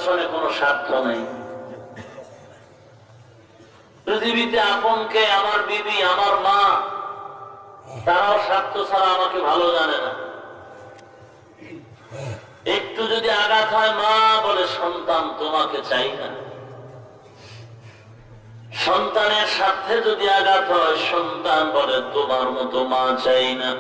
পেছনে কোনো স্বার্থ নেই। পৃথিবীতে আপনকে আমার বিবি, আমার মা, তারাও স্বার্থ ছাড়া আমাকে ভালো জানে না। একটু যদি আঘাত হয়, মা বলে সন্তান তোমাকে চাই না। সন্তানের স্বার্থে যদি আঘাত হয়, সন্তান বলে তোমার মতো মা চাই না।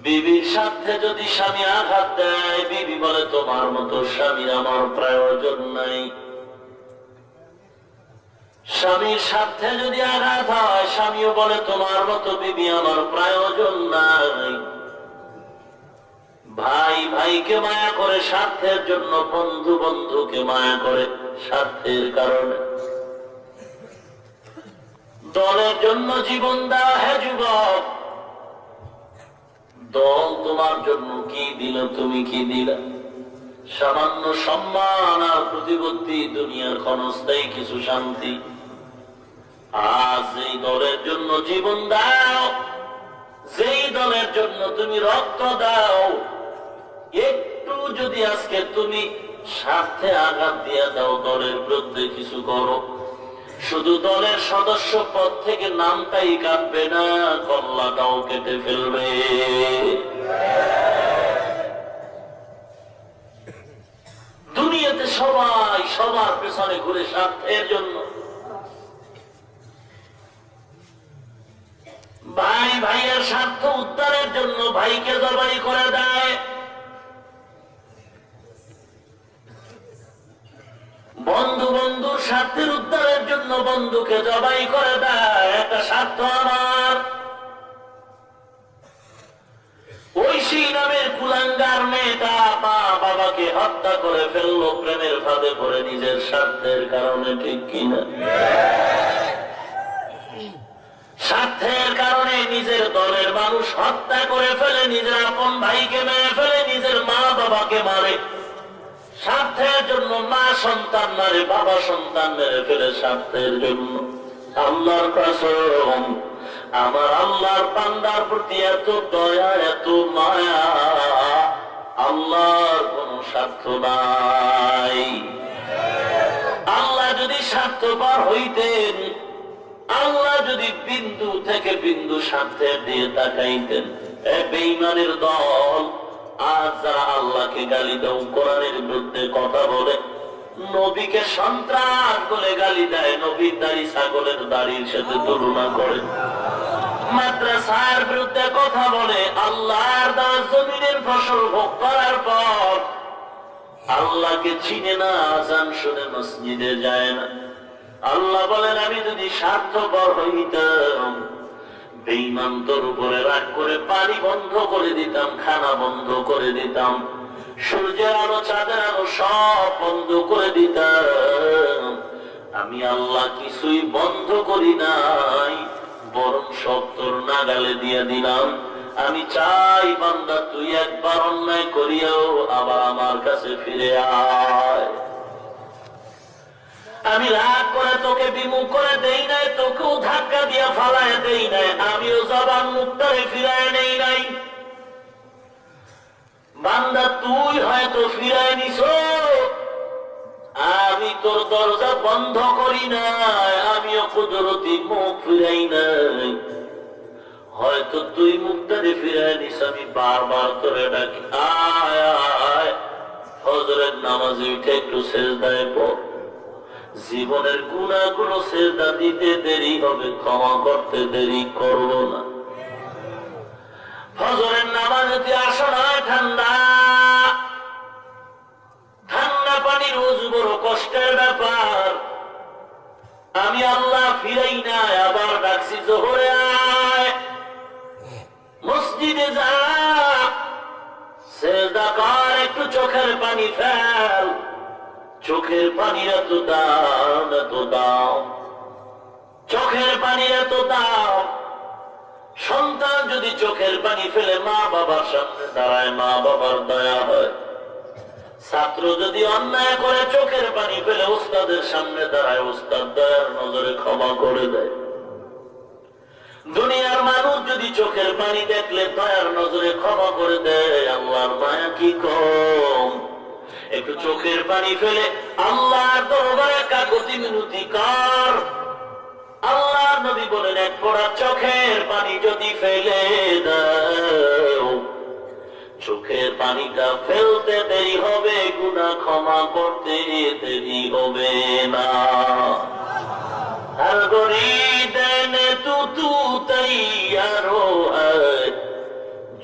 বিবির স্বার্থে যদি স্বামী আঘাত দেয়, বিবি বলে তোমার মতো স্বামী আমার প্রয়োজন নাই। স্বামীর স্বার্থে যদি আঘাত হয়, স্বামীও বলে তোমার মতো বিবি আমার প্রয়োজন নাই। ভাই ভাইকে মায়া করে স্বার্থের জন্য, বন্ধু বন্ধুকে মায়া করে স্বার্থের কারণে। দলের জন্য জীবন দেওয়া হে যুবক, দল তোমার জন্য কি দিল, তুমি কি দিলা? সামান্য সম্মান আর প্রতিপত্তি, দুনিয়ার ক্ষণস্থায়ী কিছু শান্তি। আজ এই দলের জন্য জীবন দাও, যেই দলের জন্য তুমি রক্ত দাও, একটু যদি আজকে তুমি স্বার্থে আঘাত দিয়ে দাও, দলের বিরুদ্ধে কিছু করো, শুধু দলের সদস্য পদ থেকে নামটাই কাটবে না, কল্লাটাও কেটে ফেলবে। দুনিয়াতে সবাই সবার পেছনে ঘুরে স্বার্থের জন্য। ভাই ভাইয়ের স্বার্থ উদ্ধারের জন্য ভাইকে জবাই করে দেয়, বন্ধু বন্ধুর স্বার্থের উদ্ধারের জন্য বন্ধুকে জবাই করে দেয়। একটা স্বার্থ আমার। ঐশী নামের কুলাঙ্গার মেয়েটা মা বাবাকে হত্যা করে ফেললো প্রেমের ফাঁদে পড়ে, নিজের স্বার্থের কারণে, ঠিক কিনা? স্বার্থের কারণে নিজের দলের মানুষ হত্যা করে ফেলে, নিজের আপন ভাইকে মেরে ফেলে, নিজের মা বাবাকে মারে। স্বার্থের জন্য মা সন্তান মারে, বাবা সন্তান মেরে ফেলে স্বার্থের জন্য। আল্লাহর কসম, আমার আল্লাহর বান্দার প্রতি এত দয়া, এত মায়া, আল্লাহর কোন স্বার্থ নাই। আল্লাহ যদি স্বার্থপর হইতেন, আল্লাহ যদি বিন্দু থেকে বিন্দু স্বার্থের দিয়ে তাকাইতেন, বেঈমানের দল আজ যারা আল্লাহকে গালি দাও, কোরআনের বিরুদ্ধে কথা বলে, নবীকে সন্ত্রাস বলে গালি দেয়, নবীর দাড়ি ছাগলের দাড়ির সাথে তুলনা করে, মাদ্রাসার বিরুদ্ধে কথা বলে, আল্লাহর দেওয়া জমিনের ফসল ভোগ করার পর আল্লাহকে চিনে না, আজান শুনে মসজিদে যায় না। আল্লাহ বলেন, আমি যদি স্বার্থপর হইতাম, বেঈমান তোর উপরে রাগ করে পানি বন্ধ করে দিতাম, খানা বন্ধ করে দিতাম, সূর্যের আলো চাঁদের আলো সব বন্ধ করে দিতাম। আমি আল্লাহ কিছুই বন্ধ করি নাই, বরং সব তোর নাগালে দিয়ে দিলাম। আমি চাই বান্দা তুই একবার অন্যায় করিয়াও আবার আমার কাছে ফিরে আয়। আমি রাগ করে তোকে বিমুখ করে দেই নাই, তোকেও ধাক্কা দিয়ে ফালায় দেই নাই, আমিও জবান মুক্তারে ফিরায় নেই নাই। বান্দা তুই হয়তো ফিরায় নিছ, আমি তোর দরজা বন্ধ করি নাই, আমিও কুদরতি মুখ ফিরাই নাই। হয়তো তুই মুক্তারে ফিরায় নিস, আমি বারবার তোরে ডাকি, আয় আয়। ফজরের নামাজে উঠে একটু সেজদায় পড়। জীবনের গুনাহগুলো সেজদা দিতে দেরি হবে, ক্ষমা করতে দেরি করব না। ফজরের নামাজে আসো না, ঠান্ডা ঠান্ডা পানির ওযু বড় কষ্টের ব্যাপার। আমি আল্লাহ ফিরাই নাই, আবার ডাকছি জোহরে আয়, মসজিদে যা, সেজদা কর, একটু চোখের পানি ফেল। চোখের পানি এত দাম, এত দাম, চোখের পানি এত দাম। সন্তান যদি চোখের পানি ফেলে মা বাবার সামনে দাঁড়ায়, মা বাবার দয়া হয়। ছাত্র যদি অন্যায় করে চোখের পানি ফেলে উস্তাদের সামনে দাঁড়ায়, উস্তাদ দয়ার নজরে ক্ষমা করে দেয়। দুনিয়ার মানুষ যদি চোখের পানি দেখলে দয়ার নজরে ক্ষমা করে দেয়, আল্লাহর মায়া কি কম। একটু চোখের পানি ফেলে আল্লাহর দরবারে কাকুতি মিনতি কর। আল্লাহ নবী বলেন, এক ফোঁটা চোখের পানি যদি ফেলে দাও, চোখের পানিটা ফেলতে দেরি হবে, গুনাহ ক্ষমা করতে দেরি হবে না। हर गोरी देने तू तैयारो है,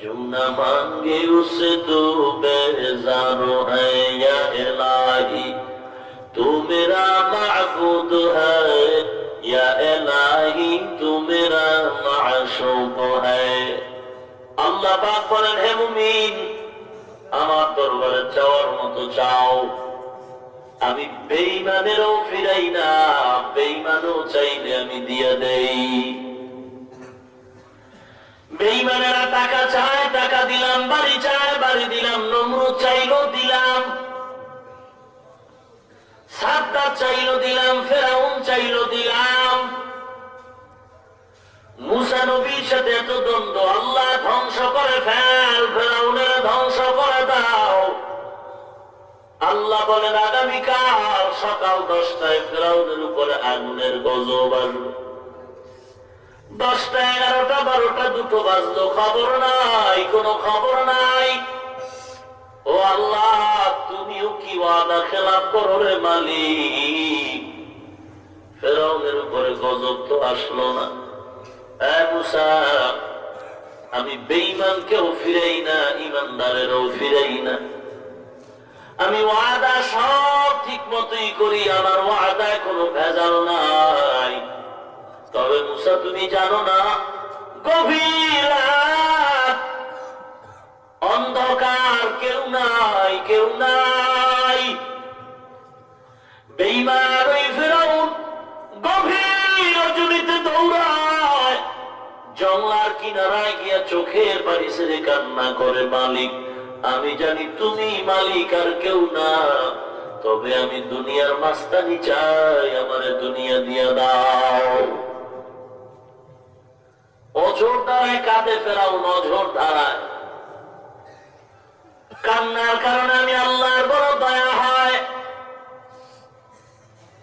जो न मांगे उससे तू बेजारो है। या इलाही तू मेरा माबूद है, या इलाही तू मेरा माशूक है। আল্লাহ পাক বলেন, হে মুমিন, আমার দরবারে চাওয়ার মতো চাও, আমি বেঈমানেরও ফিরাই না, বেঈমানও চাইলে আমি দিয়ে দেই। বেঈমানেরা টাকা চায়, টাকা দিলাম, বাড়ি চায়, বাড়ি দিলাম, নমরুদ চাইলো দিলাম, সাদ্দাত চাইলো দিলাম, ফেরাউন চাইলো দিলাম। মুসা নবীর সাথে এত দ্বন্দ্ব, আল্লাহ ধ্বংস করে ফেল, ফেরাউনের ধ্বংস করে দাও। আল্লাহ বলেন, আগামীকাল সকাল 10টায় ফেরাউনের উপরে আগুনের গজব আসবে। 10টা, 11টা, 12টা, 2টো বাজলো, খবর নাই, কোনো খবর নাই। ও আল্লাহ, তুমিও কি ওয়াদা খেলাপ করো রে মালিক? ফেরাউনের উপরে গজব তো আসলো না। মুসা, আমি বেঈমানকেও ফিরাই না, ইমানদারেরও ফিরাই না। আমি ওয়াদা সব ঠিক মতোই করি, আমার ওয়াদায় কোনো ভেজাল নাই। তবে মুসা, তুমি জানো না, গভীর রাত, অন্ধকার, কেউ নাই, কেউ নাই। বেঈমান ওই ফেরাউন গভীর রজনীতে দৌড়ায়, জঙ্গলার কিনারায় গিয়া চোখের পানি ছেড়ে কান্না করে, মালিক আমি জানি তুমি মালিক আর কেউ না, তবে আমি দুনিয়ার মাস্তানি চাই, আমারে দুনিয়া দিয়া দাও। অঝোর ধারায় কাঁদে ফেরাউন, অঝোর ধারায় কান্নার কারণে আমি আল্লাহর বড় দয়া হয়।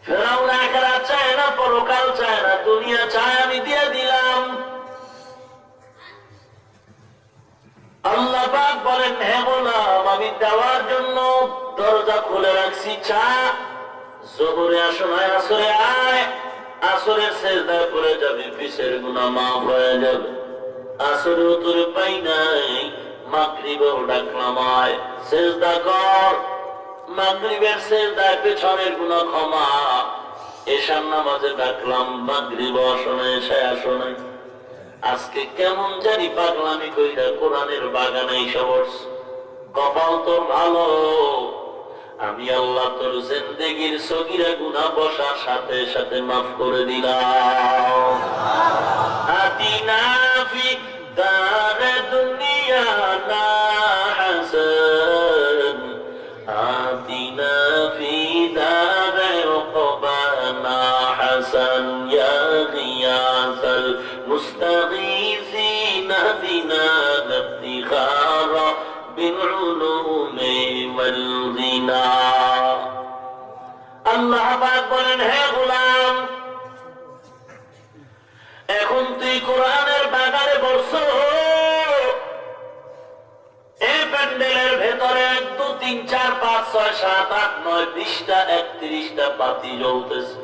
ফেরাউন আখিরাত চায় না, পরকাল চায় না, দুনিয়া চায়, আমি দিয়ে দিলাম। আল্লাহ পাক বলেন, হে গোলাম, আমি দেওয়ার জন্য দরজা খুলে রাখছি, চা। জোহরে আসো না, আসরে আয়, আসরের সেজদায় পড়ে যাবে, পিছের গুনাহ মাফ হয়ে যাবে। আসরে উত্তরে পাই নাই, মাগরিবেও ডাকলাম, আয় সেজদা কর। মাগরিবের সেজদায় পেছনের গুনাহ ক্ষমা। এশার নামাজে ডাকলাম, মাগরিব আসো না, এশায় আসো নাই। আজকে কেমন জানি পাগলামি কইরা কোরআনের বাগানে এসে বসছ। কপাল তোর ভালো, আমি আল্লাহ তোর জিন্দেগির সগীরা গুনাহ বসার সাথে সাথে মাফ করে দিলাম। আতিনা ফি দারে দুনিয়া না হাসান, আতিনা ফি দারে উকবানা হাসান, ইয়া গিয়াসাল মুস্তাগীসিন বিনা ইফতিখারা بالعلوم والغنى। আল্লাহ পাক বলেন, হে গোলাম, এখন তুই কোরআনের বাগানে বসছো, এই প্যান্ডেলের ভেতরে 1 2 3 4 5 6 7 8 9 20টা 31টা বাতি জ্বলতেছে।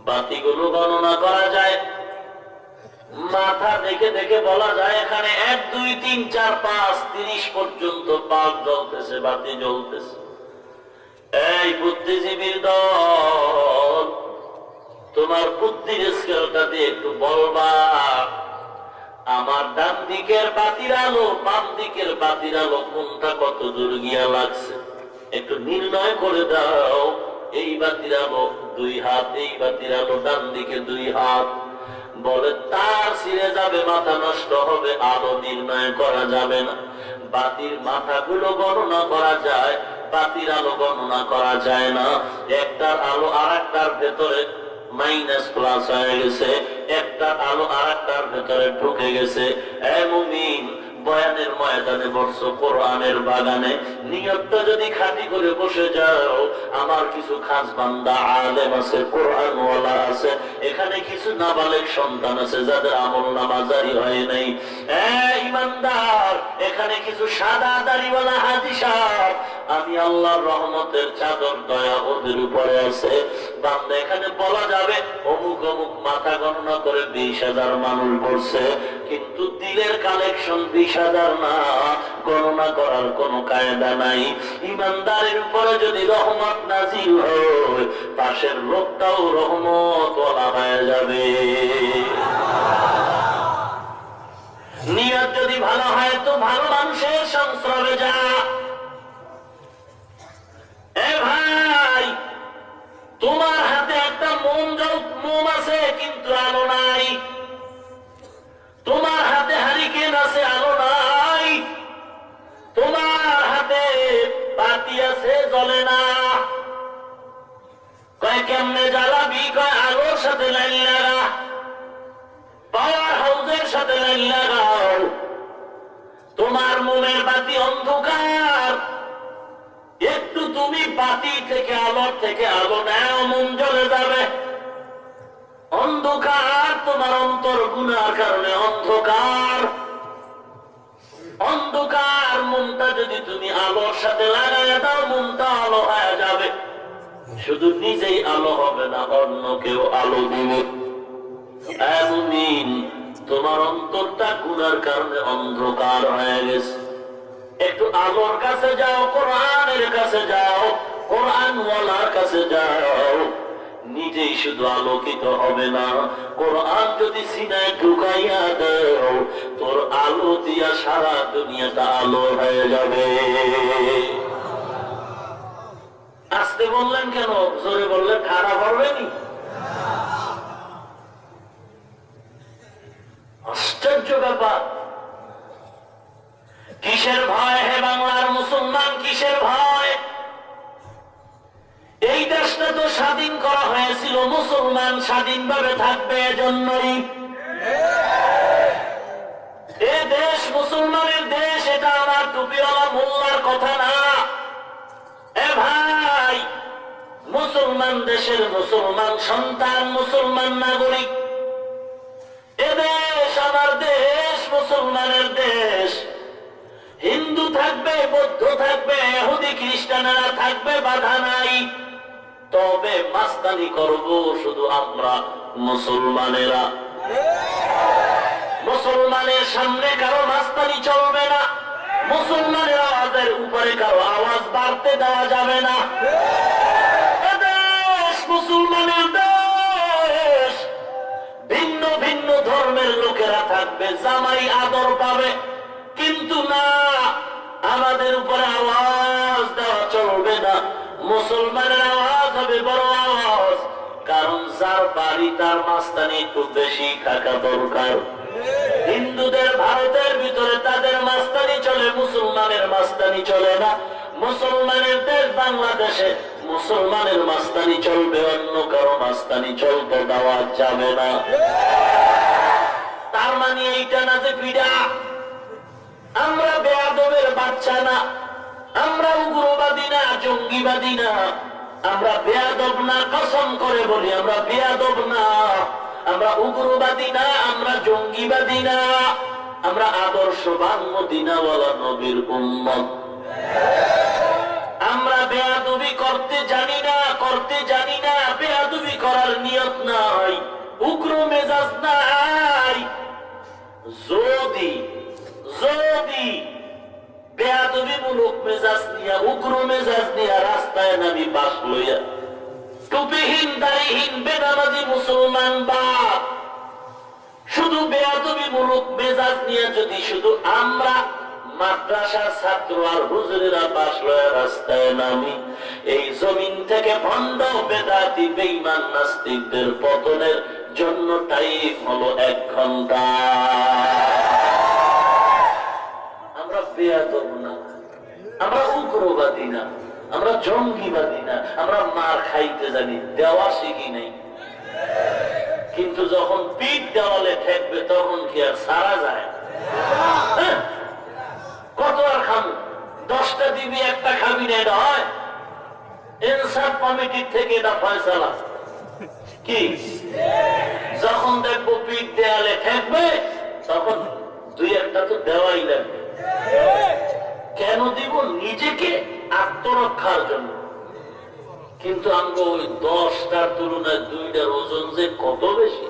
বাতিগুলো গণনা করা যায়, মাথা দেখে দেখে বলা যায় এখানে 1 2 3 4 5 30 পর্যন্ত বাল্ব জ্বলতেছে, বাতি জ্বলতেছে। এই বুদ্ধিজীবীর দল, তোমার বুদ্ধির স্কেলটা দিয়ে একটু বলবা, আমার ডান দিকের বাতির আলো, বাম দিকের বাতির আলো কোনটা কত দূর গিয়া লাগছে, একটু নির্ণয় করে দাও। এই বাতির আলো 2 হাত, এই বাতির আলো ডান দিকে 2 হাত। বলে তার ছিঁড়ে যাবে, মাথা নষ্ট হবে, আলো নির্ণয় করা যাবে না। বাতির মাথাগুলো গণনা করা যায়, বাতির আলো গণনা করা যায় না। একটার আলো আর একটার ভেতরে মাইনাস প্লাস হয়ে গেছে, একটা আলো আর একটার ভেতরে ঢুকে গেছে। এ মুমিন, বয়ানের ময়দানে বসছো, কোরআনের বাগানে নিয়তটা যদি খাঁটি করে বসে যাও, আমার কিছু খাস বান্দা আলেম আছে, কোরআনওয়ালা আছে, এখানে কিছু নাবালেগ সন্তান আছে যাদের আমল নামা জারি হয় নাই। ইমানদার, এখানে কিছু সাদা দাড়িওয়ালা হাজী সাহেব, আমি আল্লাহর রহমতের চাদর দয়া ওদের উপরে আছে। বান্দা এখানে বলা যাবে অমুক অমুক মাথা গণনা করে 20,000 মানুষ পড়ছে, কিন্তু দিলের কালেকশন 20,000 না, গণনা করার কোনো কায়দা নাই। ইমানদারের উপরে যদি রহমত নাজিল হয়, পাশের লোকটাও রহমতওয়ালা হয়ে যাবে। নিয়ত যদি ভালো হয় তো ভালো মানুষের সংস্রবে যা। ভাই, তোমার হাতে একটা মোম আছে কিন্তু আলো নাই, তোমার হাতে হারিকেন আছে আলো নাই, তোমার হাতে বাতি আছে জ্বলে না। কয় কেমনে জ্বালাবি? কয় আলোর সাথে লাইন লাগা, পাওয়ার হাউসের সাথে লাইন লাগাও। তোমার মোমের বাতি অন্ধকার, একটু তুমি বাতি থেকে আলোর থেকে আলো নাও, মন জ্বলে যাবে। অন্ধকার তোমার অন্তর গুনার কারণে অন্ধকার, অন্ধকার মনটা যদি তুমি আলোর সাথে লাগাই দাও, মনটা আলো হয়ে যাবে। শুধু নিজেই আলো হবে না, অন্য কেউ আলো দিবে। মুমিন, তোমার অন্তরটা গুনার কারণে অন্ধকার হয়ে গেছে, একটু আলোর কাছে যাও, কোরআনের কাছে যাও, কোরআনওয়ালার কাছে যাও। নিজেই শুধু আলোকিত হবে না, কোরআন যদি সিনায় ঢুকাইয়া দাও, তোর আলো দিয়া সারা দুনিয়াটা আলো হয়ে যাবে। আসতে বললেন কেন? জোরে বললে খারাপ হবেনি? আশ্চর্য ব্যাপার। কিসের ভয় হে বাংলার মুসলমান, কিসের ভয়? এই দেশটা তো স্বাধীন করা হয়েছিল মুসলমান স্বাধীনভাবে থাকবে এজন্যই। এ দেশ মুসলমানের দেশ, এটা আমার টুপিওয়ালা মোল্লার কথা না। এ ভাই, মুসলমান দেশের মুসলমান সন্তান, মুসলমান নাগরিক। এ দেশ আমার দেশ, মুসলমানের দেশ। হিন্দু থাকবে, বৌদ্ধ থাকবে, ইহুদি খ্রিস্টানেরা থাকবে, বাধা নাই। তবে মাস্তানি করব শুধু আমরা মুসলমানেরা। মুসলমানের সামনে কারো মাস্তানি চলবে না, মুসলমানের আওয়াজের উপরে কারো আওয়াজ বাড়তে দেওয়া যাবে না। দেশ মুসলমানের দেশ, ভিন্ন ভিন্ন ধর্মের লোকেরা থাকবে, জামাই আদর পাবে, কিন্তু না, আমাদের উপরে আওয়াজ দেওয়া চলবে না। মুসলমানের আওয়াজ হবে বড় আওয়াজ, কারণ যার বাড়ি তার মাস্তানি একটু বেশি থাকা দরকার। হিন্দুদের ভারতের ভিতরে তাদের মাস্তানি চলে, মুসলমানের মাস্তানি চলে না। মুসলমানের দেশ বাংলাদেশে মুসলমানের মাস্তানি চলবে, অন্য কারো মাস্তানি চলতে দেওয়া যাবে না। তার মানে এইটা না যে পীড়া, আমরা বেয়াদবের বাচ্চা না, আমরা উগ্রবাদী না, জঙ্গিবাদী না, আমরা বেয়াদব না, কসম করে বলি আমরা বেয়াদব না, আমরা উগ্রবাদী না, আমরা জঙ্গিবাদী না, আমরা আদর্শবান মদিনাওয়ালা নবীর উম্মত। আমরা বেয়াদবি করতে জানি না, করতে জানি না, বেয়াদবি করার নিয়ত নাই, উগ্র মেজাজ নাই। যদি যদি বেয়াদবি মূলক মেজাজ নিয়া, উগ্র মেজাজ নিয়া রাস্তায় নামি বাস লইয়া, টুপিহীন দাড়িহীন বেনামাজি মুসলমান বা শুধু বেয়াদবি মূলক মেজাজ নিয়ে যদি শুধু আমরা মাদ্রাসার ছাত্র আর হুজুরেরা বাস লইয়া রাস্তায় নামি, এই জমিন থেকে ভণ্ড বেদাতি বেঈমান নাস্তিকদের পতনের জন্য টাইম হলো 1 ঘন্টা। আমরা বেয়াদব না, আমরা উগ্রবাদী না, আমরা জঙ্গিবাদী না, আমরা মার খাইতে জানি, দেওয়া শিখি নাই। কিন্তু যখন পিঠ দেওয়ালে ঠেকবে তখন কি আর সারা যায়? কত আর খাবো? 10টা দিবি, একটা খাবি না, এটা হয়? ইনসাফ কমিটির থেকে এটা ফয়সালা কি? যখন দেখবো পিঠ দেয়ালে ঠেকবে, তখন 2-1টা তো দেওয়াই লাগবে। কেন দিব? নিজেকে আত্মরক্ষার জন্য। কিন্তু আমরা ওই 10টার তুলনায় 2টার ওজন যে কত বেশি,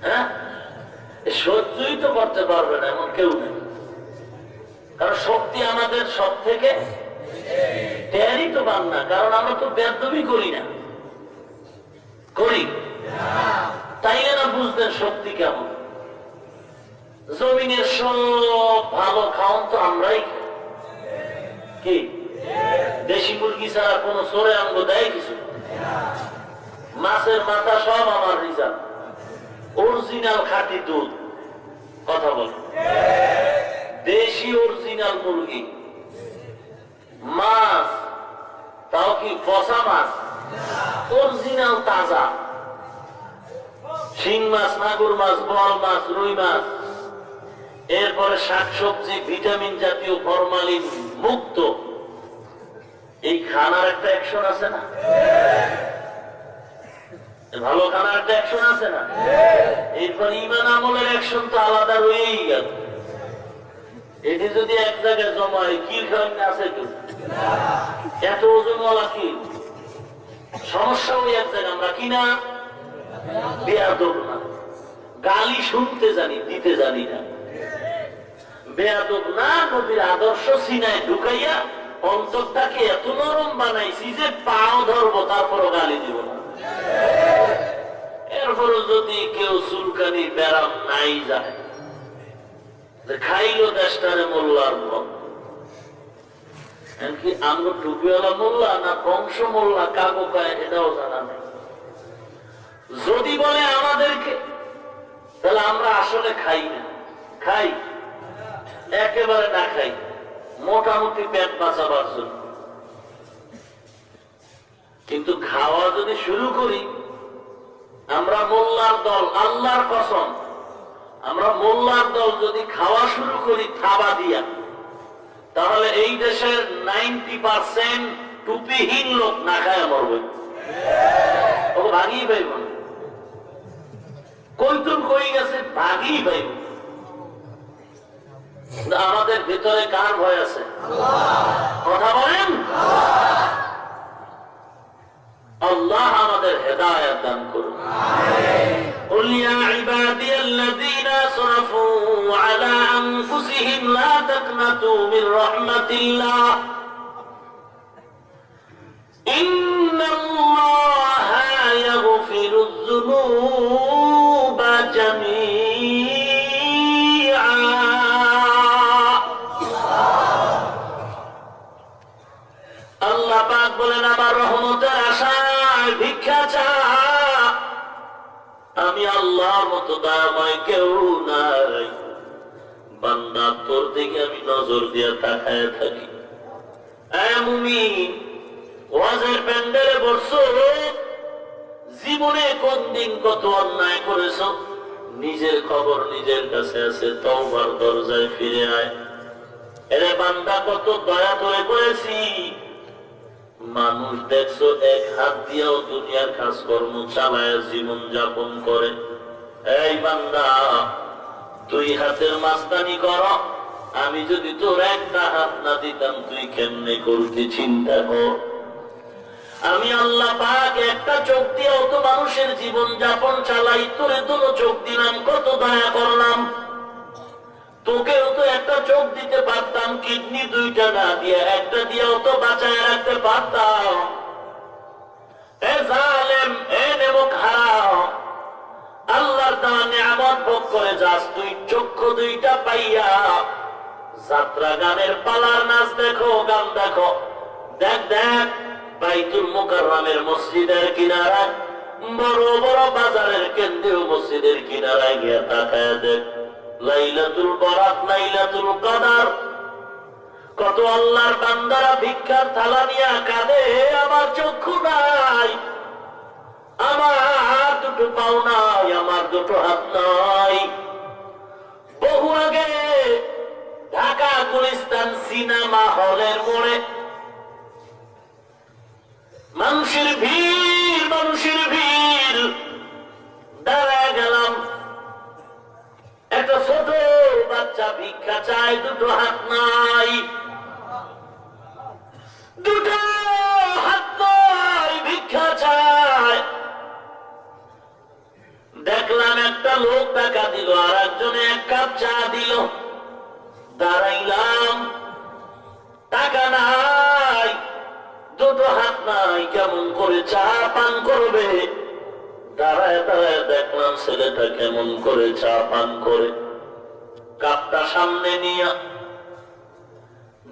হ্যাঁ, সহ্যই তো করতে পারবে না এমন কেউ নেই। কারণ শক্তি আমাদের সব থেকে টেরই তো পান না, কারণ আমরা তো বেদবি করি না, করি তাইলে না বুঝতেন শক্তি কেমন। জমিনের সব ভালো খাওয়ান তো আমরাই কি? দেশি মুরগি ছাড়া কোন সরে আঙ্গ দেয় কিছু? মাছের মাথা সব আমার রিজার্ভ, অরিজিনাল খাঁটি দুধ। কথা বল, দেশি অরিজিনাল মুরগি। মাছ তাও কি পচা মাছ? অরিজিনাল তাজা। শিং মাছ, মাগুর মাছ, বোয়াল মাছ, রুই মাছ। এরপরে শাকসবজি, ভিটামিন জাতীয়, ফরমালিন মুক্ত। এই খানার একটা অ্যাকশন আছে না? ভালো খানার একটা অ্যাকশন আছে না? এরপর ঈমান আমলের অ্যাকশন তো আলাদা রয়েই গেল। এটি যদি এক জায়গায় জমায়, কি খাওয়ান আছে কেউ? এত ওজনওয়ালা কি সমস্যা? ওই এক জায়গায় আমরা কিনা বেয়াদব না, গালি শুনতে জানি, দিতে জানি না। বেয়াদব না, নবীর আদর্শ সিনায় ঢুকাইয়া অন্তরটাকে এত নরম বানাইছি যে পাও ধরবো, তারপরও গালি দিব না। এরপরও যদি কেউ চুলকানি ব্যারাম নাই যায়, খাইলো দেশটারে মোল্লার মত, এমনকি আমরা টুপিওয়ালা মোল্লা না বংশ মোল্লা, কাগো কায় এটাও জানা নেই। যদি বলে আমাদেরকে, তাহলে আমরা আসলে খাই না, খাই একেবারে না খাই, মোটামুটি পেট বাঁচাবার জন্য। কিন্তু খাওয়া যদি শুরু করি, আমরা মোল্লার দল, আল্লাহর কসম, আমরা মোল্লার দল যদি খাওয়া শুরু করি থাবা দিয়া, তাহলে এই দেশের 90% টুপিহীন লোক না খায় মরবে। ও ভাগিয়ে পাইব না, কইতুন কই গেছে, ভাগিয়ে পাইব। আমাদের ভিতরে কার ভয় আছে? কথা বলেন। আল্লাহ আমাদের হেদায়েত দান করুন। قل يا عبادي الذين اسرفوا على انفسهم لا تقنطوا من رحمة الله إن الله يغفر الذنوب جميعا। আল্লাহ পাক বলেন, আমার রহমতের আশায় ভিক্ষা চা, আমি আল্লাহর মতো দয়াময় কেউ নাই। বান্দা তোর দিকে আমি নজর দিয়ে তাকায় থাকি। মুমিন, ওয়াজের প্যান্ডেলে বসছো, জীবনে কোন দিন কত অন্যায় করেছ, নিজের খবর নিজের কাছে আছে, তওবার দরজায় ফিরে আয়। এরে বান্দা, কত দয়া করে করেছি। মানুষ দেখছো এক হাত দিয়েও দুনিয়ার কাজকর্ম চালায় জীবন যাপন করে। এই বান্দা, 2 হাতের মাস্তানি কর। আমি যদি তোর একটা হাত না দিতাম, তুই কেমনে করতে চিন্তা কর। আমি আল্লাহ পাক একটা চোখ দিয়েও তো মানুষের জীবন যাপন চালাই, তোরে 2 চোখ দিলাম, কত দয়া করলাম। তোকেও তো একটা চোখ দিতে পারতাম, কিডনি 2টা না দিয়ে একটা দিয়েও তো বাঁচায় রাখতে পারতাম। এ জালেম, এ নেমক হারাম, আল্লাহর দেওয়া নিয়ামত ভোগ করে যাস তুই। চক্ষু 2টা পাইয়া যাত্রা গানের পালার নাচ দেখো, গান দেখো। দেখ দেখ, বাইতুল মুকাররমের মসজিদের কিনারায়, বড় বড় বাজারের কেন্দ্রীয় মসজিদের কিনারায় গিয়ে তাকায় দেখ, লাইলাতুল বরাত, লাইলাতুল কদর, কত আল্লাহর বান্দারা ভিক্ষার থালা নিয়ে কাঁদে, আমার চক্ষু নাই, আমার 2টো পাও নাই, আমার 2টো হাত নাই। বহু আগে গুলিস্তান সিনেমা হলের মোড়ে মানুষের ভিড় দাঁড়ায় গেলাম। একটা ছোট বাচ্চা ভিক্ষা চায়, দুটো হাত নাই, ভিক্ষা চায়। দেখলাম একটা লোক টাকা দিল, আর একজনে 1 কাপ চা দিল। দাঁড়াইলাম, টাকা নাই, দুটো হাত নাই, কেমন করে চা পান করবে? দাঁড়ায় দাঁড়ায় দেখলাম ছেলেটা কেমন করে চা পান করে। কাপটা সামনে নিয়ে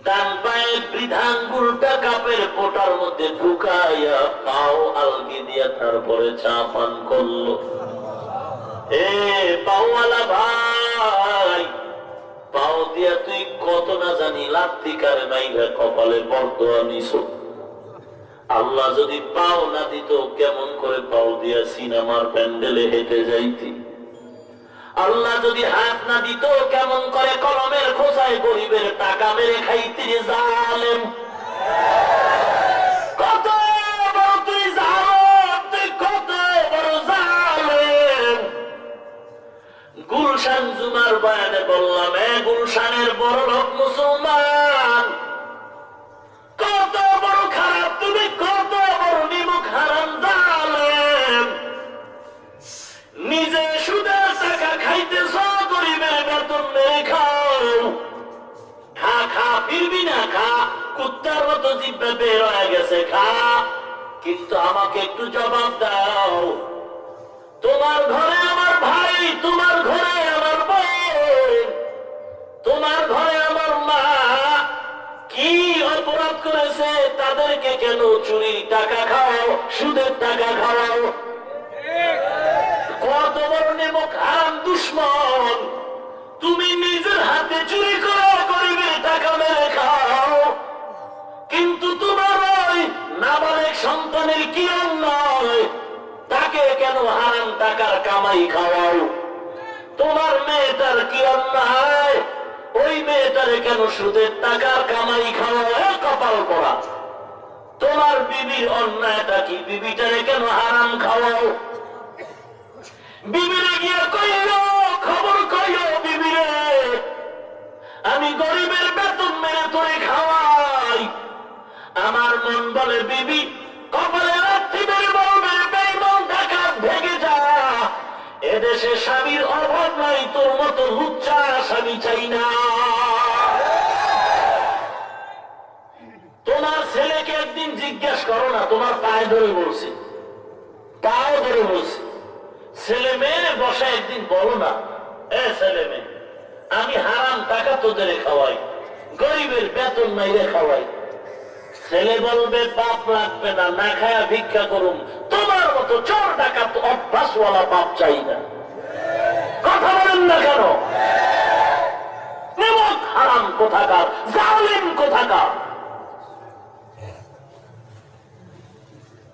ডান পায়ে বৃদ্ধাঙ্গুলটা কাপের পোটার মধ্যে ঢুকাইয়া পাও আলগি দিয়া তারপরে চা পান করলো। এ পাওয়ালা ভাই, পাও দিয়া তুই কত না জানি লাত্তিকার মাইরা কপালে বরদোয়া নিছো। আল্লাহ যদি পাও না দিত, কেমন করে পাও দিয়া সিনেমার প্যান্ডেলে হেঁটে যাইতি? আল্লাহ যদি হাত না দিত, কেমন করে কলমের খোঁচায় গরিবের টাকা মেরে খাইতি? জালেম, কত বড় তুই জালেম, তুই কত বড় জালেম। গুলশান জুমার বয়ানে বললাম, গুলশানের বড় লোক মুসলমান, কত বড় খারাপ তুমি, কত বড় নিমুখ হারাম জালেম। নিজে সুদের টাকা খাইতেছ, গরিবের বেতন মেরে খাও। খা খা, ফিরবি না, খা, কুত্তার মতো জিব্বা বের হয়ে গেছে, খা। কিন্তু আমাকে একটু জবাব দাও, তোমার ঘরে আমার ভাই, তোমার ঘরে আমার বোন, তোমার ঘরে আমার মা কি অপরাধ করেছে? তাদেরকে কেন চুরির টাকা খাও, সুদের টাকা খাওয়াও? কত বড় নেমক হারাম দুশ্মন! তুমি নিজের হাতে চুরি করো, গরিবের টাকা মেরে খাও, কিন্তু তোমার ওই নাবালেক সন্তানের কি অন্যায়? তাকে কেন হারাম টাকার কামাই খাওয়াও? তোমার মেয়েটার কি অন্যায়? ওই মেয়েটারে কেন সুদের টাকার কামাই খাওয়াও? কপাল পড়া! তোমার বিবির অন্যায়টা কি? বিবিটারে কেন হারাম খাওয়াও? বিবিরে গিয়া কইল, খবর কইল বিবিরে, আমি গরিবের বেতন মেরে তোরে খাওয়াই। আমার মন বলে, বিবি কপালে রাত্রি মেরে বলবে, বেঈমান ডাকাত ভেগে যা। এদেশে স্বামীর অভাব নাই, তোর মতো লুচ্চা স্বামী চাই না। তোমার ছেলেকে একদিন জিজ্ঞেস করো না, তোমার পায়ে ধরে বলছে, পায়ে ধরে বলছে, ছেলে মেয়ে বসে একদিন বলো না, এ ছেলে মেয়ে, আমি হারাম টাকা তোদের খাওয়াই, গরিবের বেতন মাইরে খাওয়াই। ছেলে বলবে, বাপ লাগবে না, না খায়া ভিক্ষা করুম। তোমার মতো চোর ডাকাত অভ্যাসওয়ালা বাপ চাই না। কথা বলেন না কেন? নিমক হারাম কোথাকার, জালিম কোথাকার!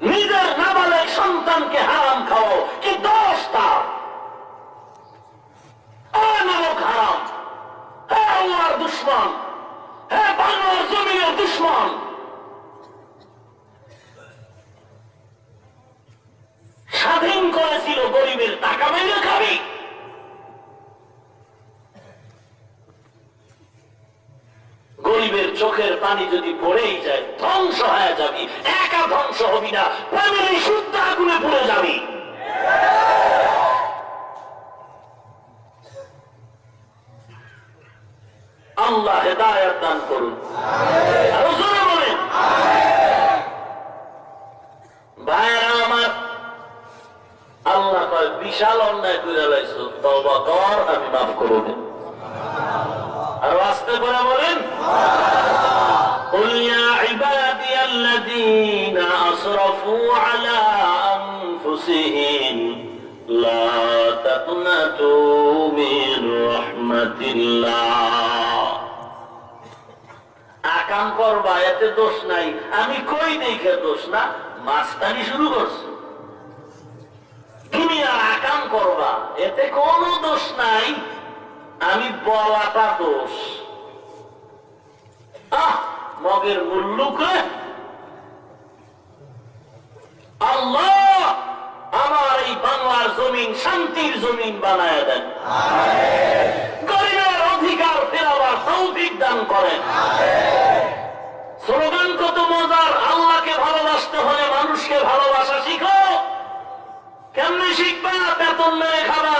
নিজের নাবালেক সন্তানকে হারাম খাও, কি দোষ তার? নিমক হারাম, হ্যাঁ আল্লাহর দুশ্মন, হ্যাঁ বাংলার জমিনের দুশ্মন। স্বাধীন করেছিল, গরিবের টাকা মেরে খাবি? গরিবের চোখের পানি যদি পড়েই যায়, ধ্বংস হয়ে যাবি। একা ধ্বংস হবি না, ফ্যামিলি শুদ্ধ আগুনে পড়ে যাবি। আল্লাহ হেদায়েত দান করুন। আরো জোরে বলেন। ভাইরা আমার, আল্লাহ কয়, বিশাল অন্যায় করে লাইছো, তওবা কর, আমি মাফ করে দেব। আর আস্তে করে বলেন, قل يا عبادي الذين أسرفوا على أنفسهم لا تقنطوا من رحمة الله। আকাম করবা, এতে দোষ নাই। আমি কই দেখে দোষ না, মাস্তানি শুরু করছো। তুমি আর আকাম করবা, এতে কোনো দোষ নাই, আমি বলাটা দোষ। মগের মূল্য করে আল্লাহ আমার এই বাংলার জমিন শান্তির জমিন বানায় দেন, গরিবের অধিকার ফেরাবার তৌফিক দান করেন। স্লোগান কত মজার, আল্লাহকে ভালোবাসতে হলে মানুষকে ভালোবাসা শিখো। কেমনে শিখবা? বেতন মেরে খাবা।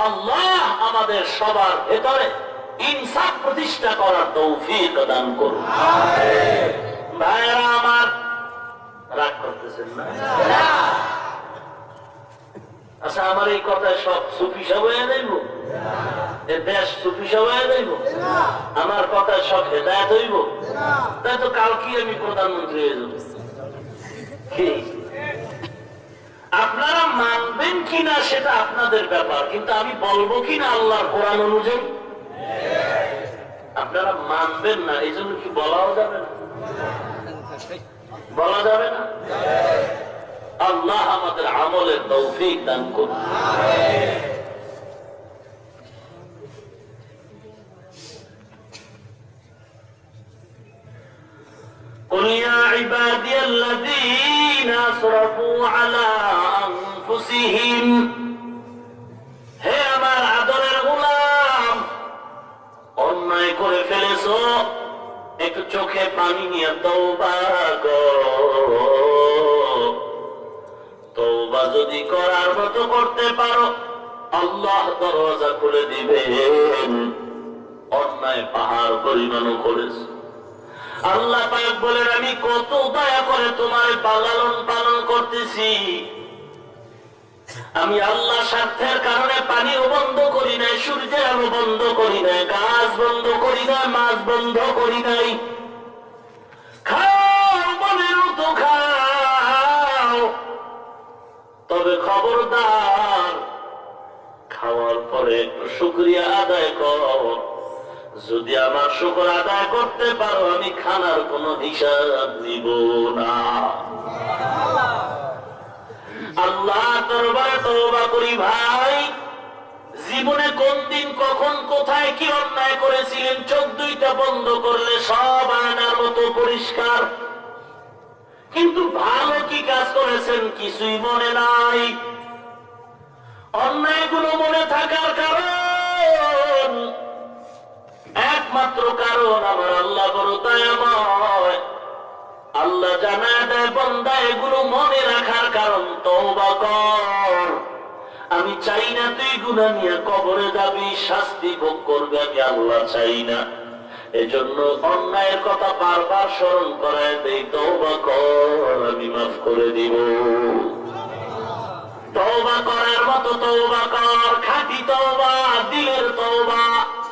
আল্লাহ আমাদের সবার ভেতরে ইনসাফ প্রতিষ্ঠা করার তৌফিক দান করুন। ভাইরা আমার, রাগ করতেছেন না? আচ্ছা, আমার এই কথায় সব সুফি সব হয়ে যাইব? দেশ সুফি সব হয়ে যাইব? আমার কথায় সব হেদায়েত হইব? তাই তো কালকে আমি প্রধানমন্ত্রী হয়ে যাব। আপনারা মানবেন কিনা সেটা আপনাদের ব্যাপার, কিন্তু আমি বলবো কিনা আল্লাহর কোরআন অনুযায়ী? আপনারা মানবেন না, এই জন্য কি বলাও যাবে না? বলা যাবে না? আল্লাহ আমাদের আমলের তৌফিক দান করুন। قل يا عبادي الذين أسرفوا على أنفسهم, হে আমার আদরের গোলাম, অন্যায় করে ফেলেছো, একটু চোখে পানি নিয়ে তওবা করো। তওবা যদি করার মতো করতে পারো, আল্লাহ দরজা খুলে দিবেন। অন্যায় পাহাড় পরিমাণও করেছে। আল্লাহ পাক বলেন, আমি কত দয়া করে তোমার লালন পালন করতেছি। আমি আল্লাহ স্বার্থের কারণে পানিও বন্ধ করি নাই, সূর্যের আলো বন্ধ করি নাই, গাছ বন্ধ করি নাই, মাছ বন্ধ করি নাই। খাও মনের মতো খাও, তবে খবরদার খাওয়ার পরে একটু শুকরিয়া আদায় কর। যদি আমার শুকর আদায় করতে পারো, আমি খানার কোনো হিসাব নিব না। আল্লাহ দরবারে তওবা করি ভাই, জীবনে কোন দিন কখন কোথায় কি অন্যায় করেছিলেন, চোখ দুইটা বন্ধ করলে সব আয়নার মতো পরিষ্কার। কিন্তু ভালো কি কাজ করেছেন কিছুই মনে নাই। অন্যায়গুলো মনে থাকার কারণ, একমাত্র কারণ আমার আল্লাহ বড় দয়াময়। আল্লাহ জানায় দেয়, বান্দা এগুলো মনে রাখার কারণ তওবা কর। আমি চাই না তুই গুনাহ নিয়ে কবরে যাবি, শাস্তি ভোগ করবে, আমি আল্লাহ চাই না। এজন্য অন্যায়ের কথা বারবার স্মরণ করায় দেই, তওবা কর, আমি মাফ করে দিব। তওবা করার মতো তওবা কর, খাঁটি তওবা, দিলের তওবা,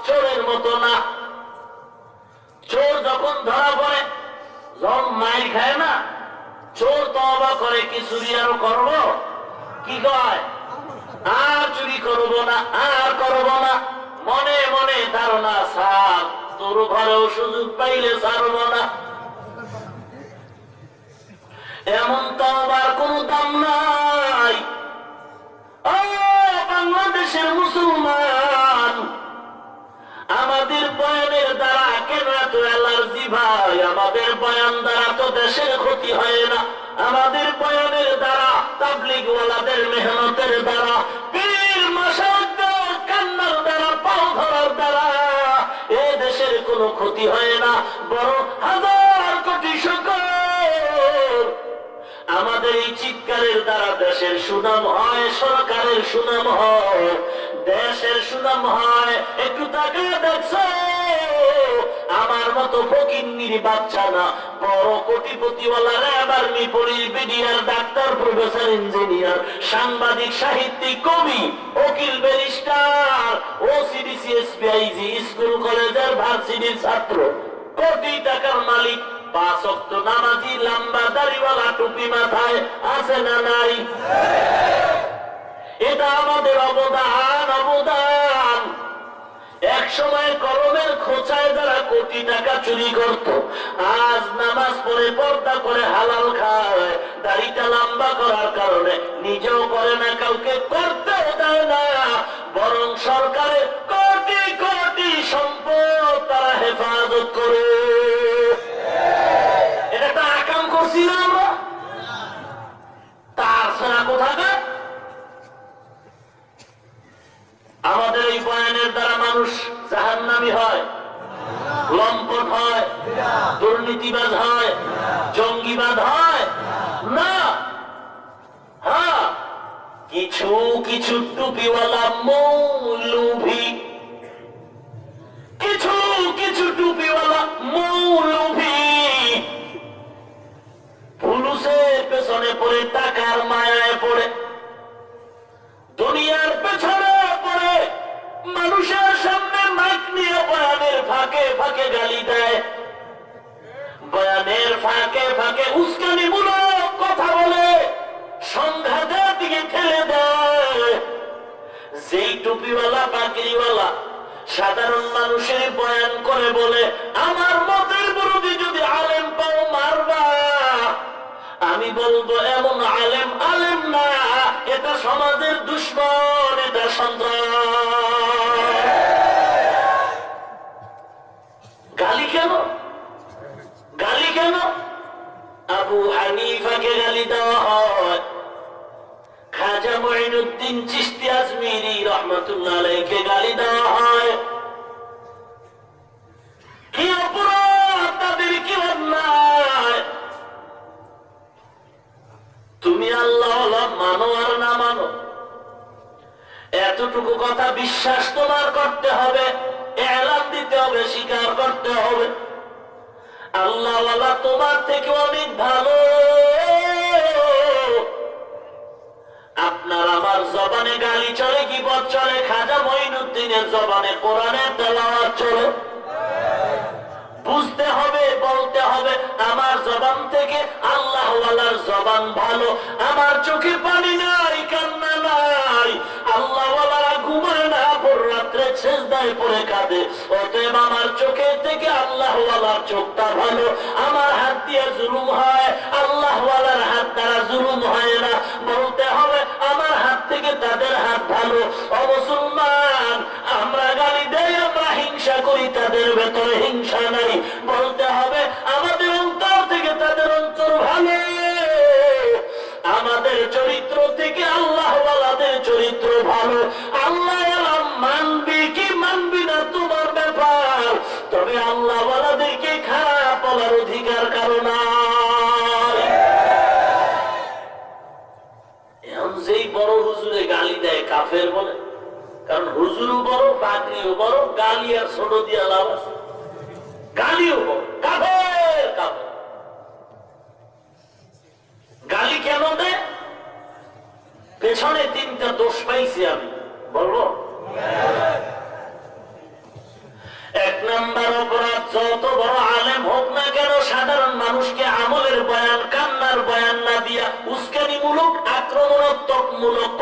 চোরের মতো না। চোর যখন ধরা পড়ে, যখন মাইর খায় না, চোর তওবা করে কি চুরি আরো করবো? কি কয়? আর চুরি করব না, আর করব না। মনে মনে ধারণা, সার তোর ঘরেও সুযোগ পাইলে ছাড়ব না। এমন তওবার কোন দাম নাই। ও বাংলাদেশের মুসলমান, আমাদের বয়ানের দ্বারা কেন এত অ্যালার্জি ভাই? আমাদের বয়ান দ্বারা তো দেশের ক্ষতি হয় না। আমাদের বয়ানের দ্বারা, তাবলীগওয়ালাদের মেহনতের দ্বারা, পীর মাশায়েখদের কান্নার দ্বারা, পাও ধরার দ্বারা এ দেশের কোনো ক্ষতি হয় না, বরং হাজার কোটি শুকর আমাদের এই চিৎকারের দ্বারা দেশের সুনাম হয়, সরকারের সুনাম হয়, দেশের সুনাম হয়। একটু তাকিয়ে দেখছো, আমার মতো ফকিন্নির বাচ্চা না, বড় কোটিপতিওয়ালা র্যাব, আর্মি, পুলিশ, বিডিআর, ডাক্তার, প্রফেসর, ইঞ্জিনিয়ার, সাংবাদিক, সাহিত্যিক, কবি, উকিল, ব্যারিস্টার, ওসিডিসি, এসপিআইজি, স্কুল কলেজের ভার্সিটির ছাত্র, কোটি টাকার মালিক, 5 ওয়াক্ত নামাজি, লম্বা দাড়িওয়ালা, টুপি মাথায়, আছে না নাই? এটা আমাদের অবদান, অবদান। এক সময় কলমের খোঁচায় যারা কোটি টাকা চুরি করত, আজ নামাজ পড়ে পর্দা করে হালাল খায়। দাড়িটা লম্বা করার কারণে নিজেও করে না, কাউকে করতেও দেয় না, বরং সরকারের কোটি কোটি সম্পদ জাহান্নামী হয়, লম্পট হয়, দুর্নীতিবাজ হয়, জঙ্গিবাদ হয় না। হ্যাঁ, কিছু কিছু টুপিওয়ালা মৌলভী, কিছু কিছু টুপিওয়ালা মৌলভী পুলিশের পেছনে পড়ে, টাকার মায়ায় পড়ে, দুনিয়ার পেছনে পড়ে, মানুষের সামনে মাইক নিয়ে বয়ানের ফাঁকে ফাঁকে গালি দেয়, বয়ানের ফাঁকে ফাঁকে উস্কানিমূলক কথা বলে, সংঘাতের দিকে ঠেলে দেয়। যেই টুপিওয়ালা পাগড়িওয়ালা সাধারণ মানুষের বয়ান করে বলে, আমার মতের বিরোধী যদি আলেম পাও মারবা, আমি বলবো এমন আলেম আলেম না, এটা সমাজের দুশ্মন, এটা সন্ত্রাস। গালি কেন? গালি কেন? আবু হানিফাকে গালি দেওয়া হয়, খাজা মঈনুদ্দিন চিশতি আজমিরি রহমাতুল্লাহ আলাইহিকে গালি দেওয়া হয়। কি অপরাধ তাদের, কি অন্যায়? তুমি আল্লাহ মানো আর না মানো, এতটুকু কথা বিশ্বাস তোমার করতে হবে, এলান দিতে হবে, স্বীকার করতে হবে আল্লাহওয়ালা তোমার থেকে অনেক ভালো। আপনার আমার জবানে গালি চলে, গীবত চলে, খাজা মঈনুদ্দিনের জবানে কোরআনের তেলাওয়াত চলে। বুঝতে হবে, বলতে হবে, আমার জবান থেকে আল্লাহওয়ালার জবান ভালো। আমার চোখে পানি নাই, কান্না নাই, আল্লাহওয়ালারা ঘুমায় না, ভোর রাত্রে সেজদায় পড়ে কাঁদে, অতএব আমার চোখের থেকে আল্লাহওয়ালার চোখটা ভালো। আমার হাত দিয়ে জুলুম হয়, আল্লাহওয়ালার হাত দ্বারা জুলুম হয় না। বলতে হবে আমার হাত থেকে তাদের হাত ভালো। ও মুসলমান, আমরা গালি দেই, আমরা হিংসা করি, তাদের ভেতরে হিংসা নাই। বলতে হবে আমাদের অন্তর থেকে তাদের অন্তর ভালো, আমাদের চরিত্র থেকে আল্লাহওয়ালাদের চরিত্র ভালো। আল্লাহওয়ালা মানবি কি মানবি না তোমার ব্যাপার, তবে আল্লাহওয়ালাদেরকে খারাপ বলার অধিকার কারণ এখন যেই বড় হুজুরে গালি দেয় কাফের বলে, কারণ হুজুরও বড়, পাগড়িও বড়, গালি আর ছোট দিয়া লাভ আছে। গালিও বড়, কাফের কাফের। গালি কেন দেয়? পেছনে তিনটা দোষ পাইছি আমি, বলবো। এক নাম্বার অপরাধ, যত বড় আলেম হোক না কেন, সাধারণ মানুষকে আমলের বয়ান, কান্নার বয়ান না দিয়া উস্কানিমূলক, আক্রমণাত্মক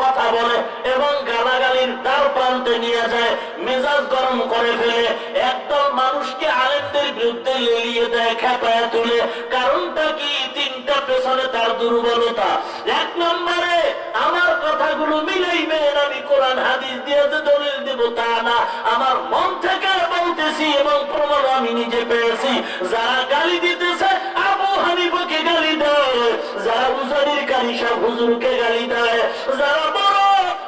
কথা বলে এবং গালাগালির দ্বার প্রান্তে নিয়ে যায়, মেজাজ গরম করে ফেলে, একদল মানুষকে আলেমদের বিরুদ্ধে লেলিয়ে দেয়, খেপায়া তুলে। কারণটা কি? তিনটা পেছনে তার দুর্বলতা। এক নম্বরে আমার কথাগুলো মিলাইবেন, আমি কোরআন হাদিস দিয়ে যে দলিল দেব তা না, আমার মন থেকে বলতেছি এবং প্রমাণ আমি নিজে পেয়েছি। যারা গালি দিতেছে আবু হানিফাকে গালি দেয়, যারা উজানির কারি সাহেব হুজুরকে গালি দেয়, যারা বড়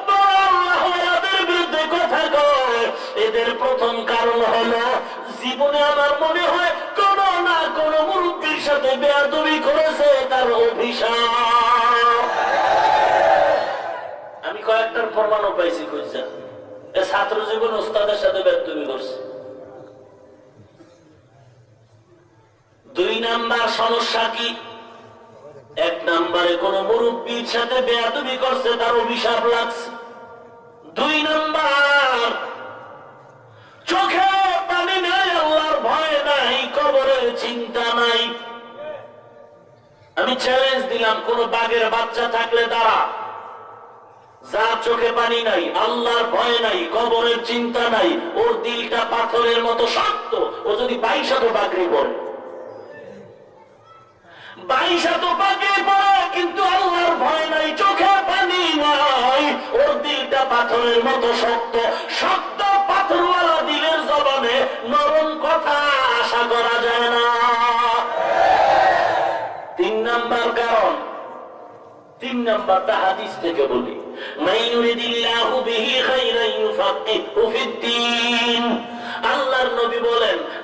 বড় আল্লাহওয়ালাদের বিরুদ্ধে কথা কয়, এদের প্রথম কারণ হলো জীবনে আমার মনে হয় কোন না কোন মুরব্বীর সাথে বেয়াদবি করেছে, তার অভিশাপ। আমি কয়েকটার প্রমাণও পাইছি, খুঁজছেন ছাত্র জীবন ওস্তাদের সাথে বেয়াদবি করছে। দুই নাম্বার সমস্যা কি? এক নাম্বারে কোন মুরব্বীর সাথে বেয়াদবি করছে, তার অভিশাপ লাগছে। দুই নাম্বার, চোখে পানি নাই, আল্লাহর ভয় নাই, কবরের চিন্তা নাই। আমি চ্যালেঞ্জ দিলাম, কোন বাঘের বাচ্চা থাকলে দাঁড়া, যার চোখে পানি নাই, আল্লাহর ভয় নাই, কবরের চিন্তা নাই, ওর দিলটা পাথরের মতো শক্ত, ও যদি 22 বাঘে পড়ে, 22 বাঘে পড়ে, কিন্তু আল্লাহর ভয় নাই, চোখে পানি নাই, ওর দিলটা পাথরের মতো শক্ত। শক্ত পাথরওয়ালা দিলের জবানে নরম কথা আশা করা যায় না। তিন নাম্বার কারণ, তিন নাম্বারটা হাদিস থেকে বলি, মান ইউরিদিল্লাহু বিহি খাইরান ইউফাক্কিহু ফিদ্দীন।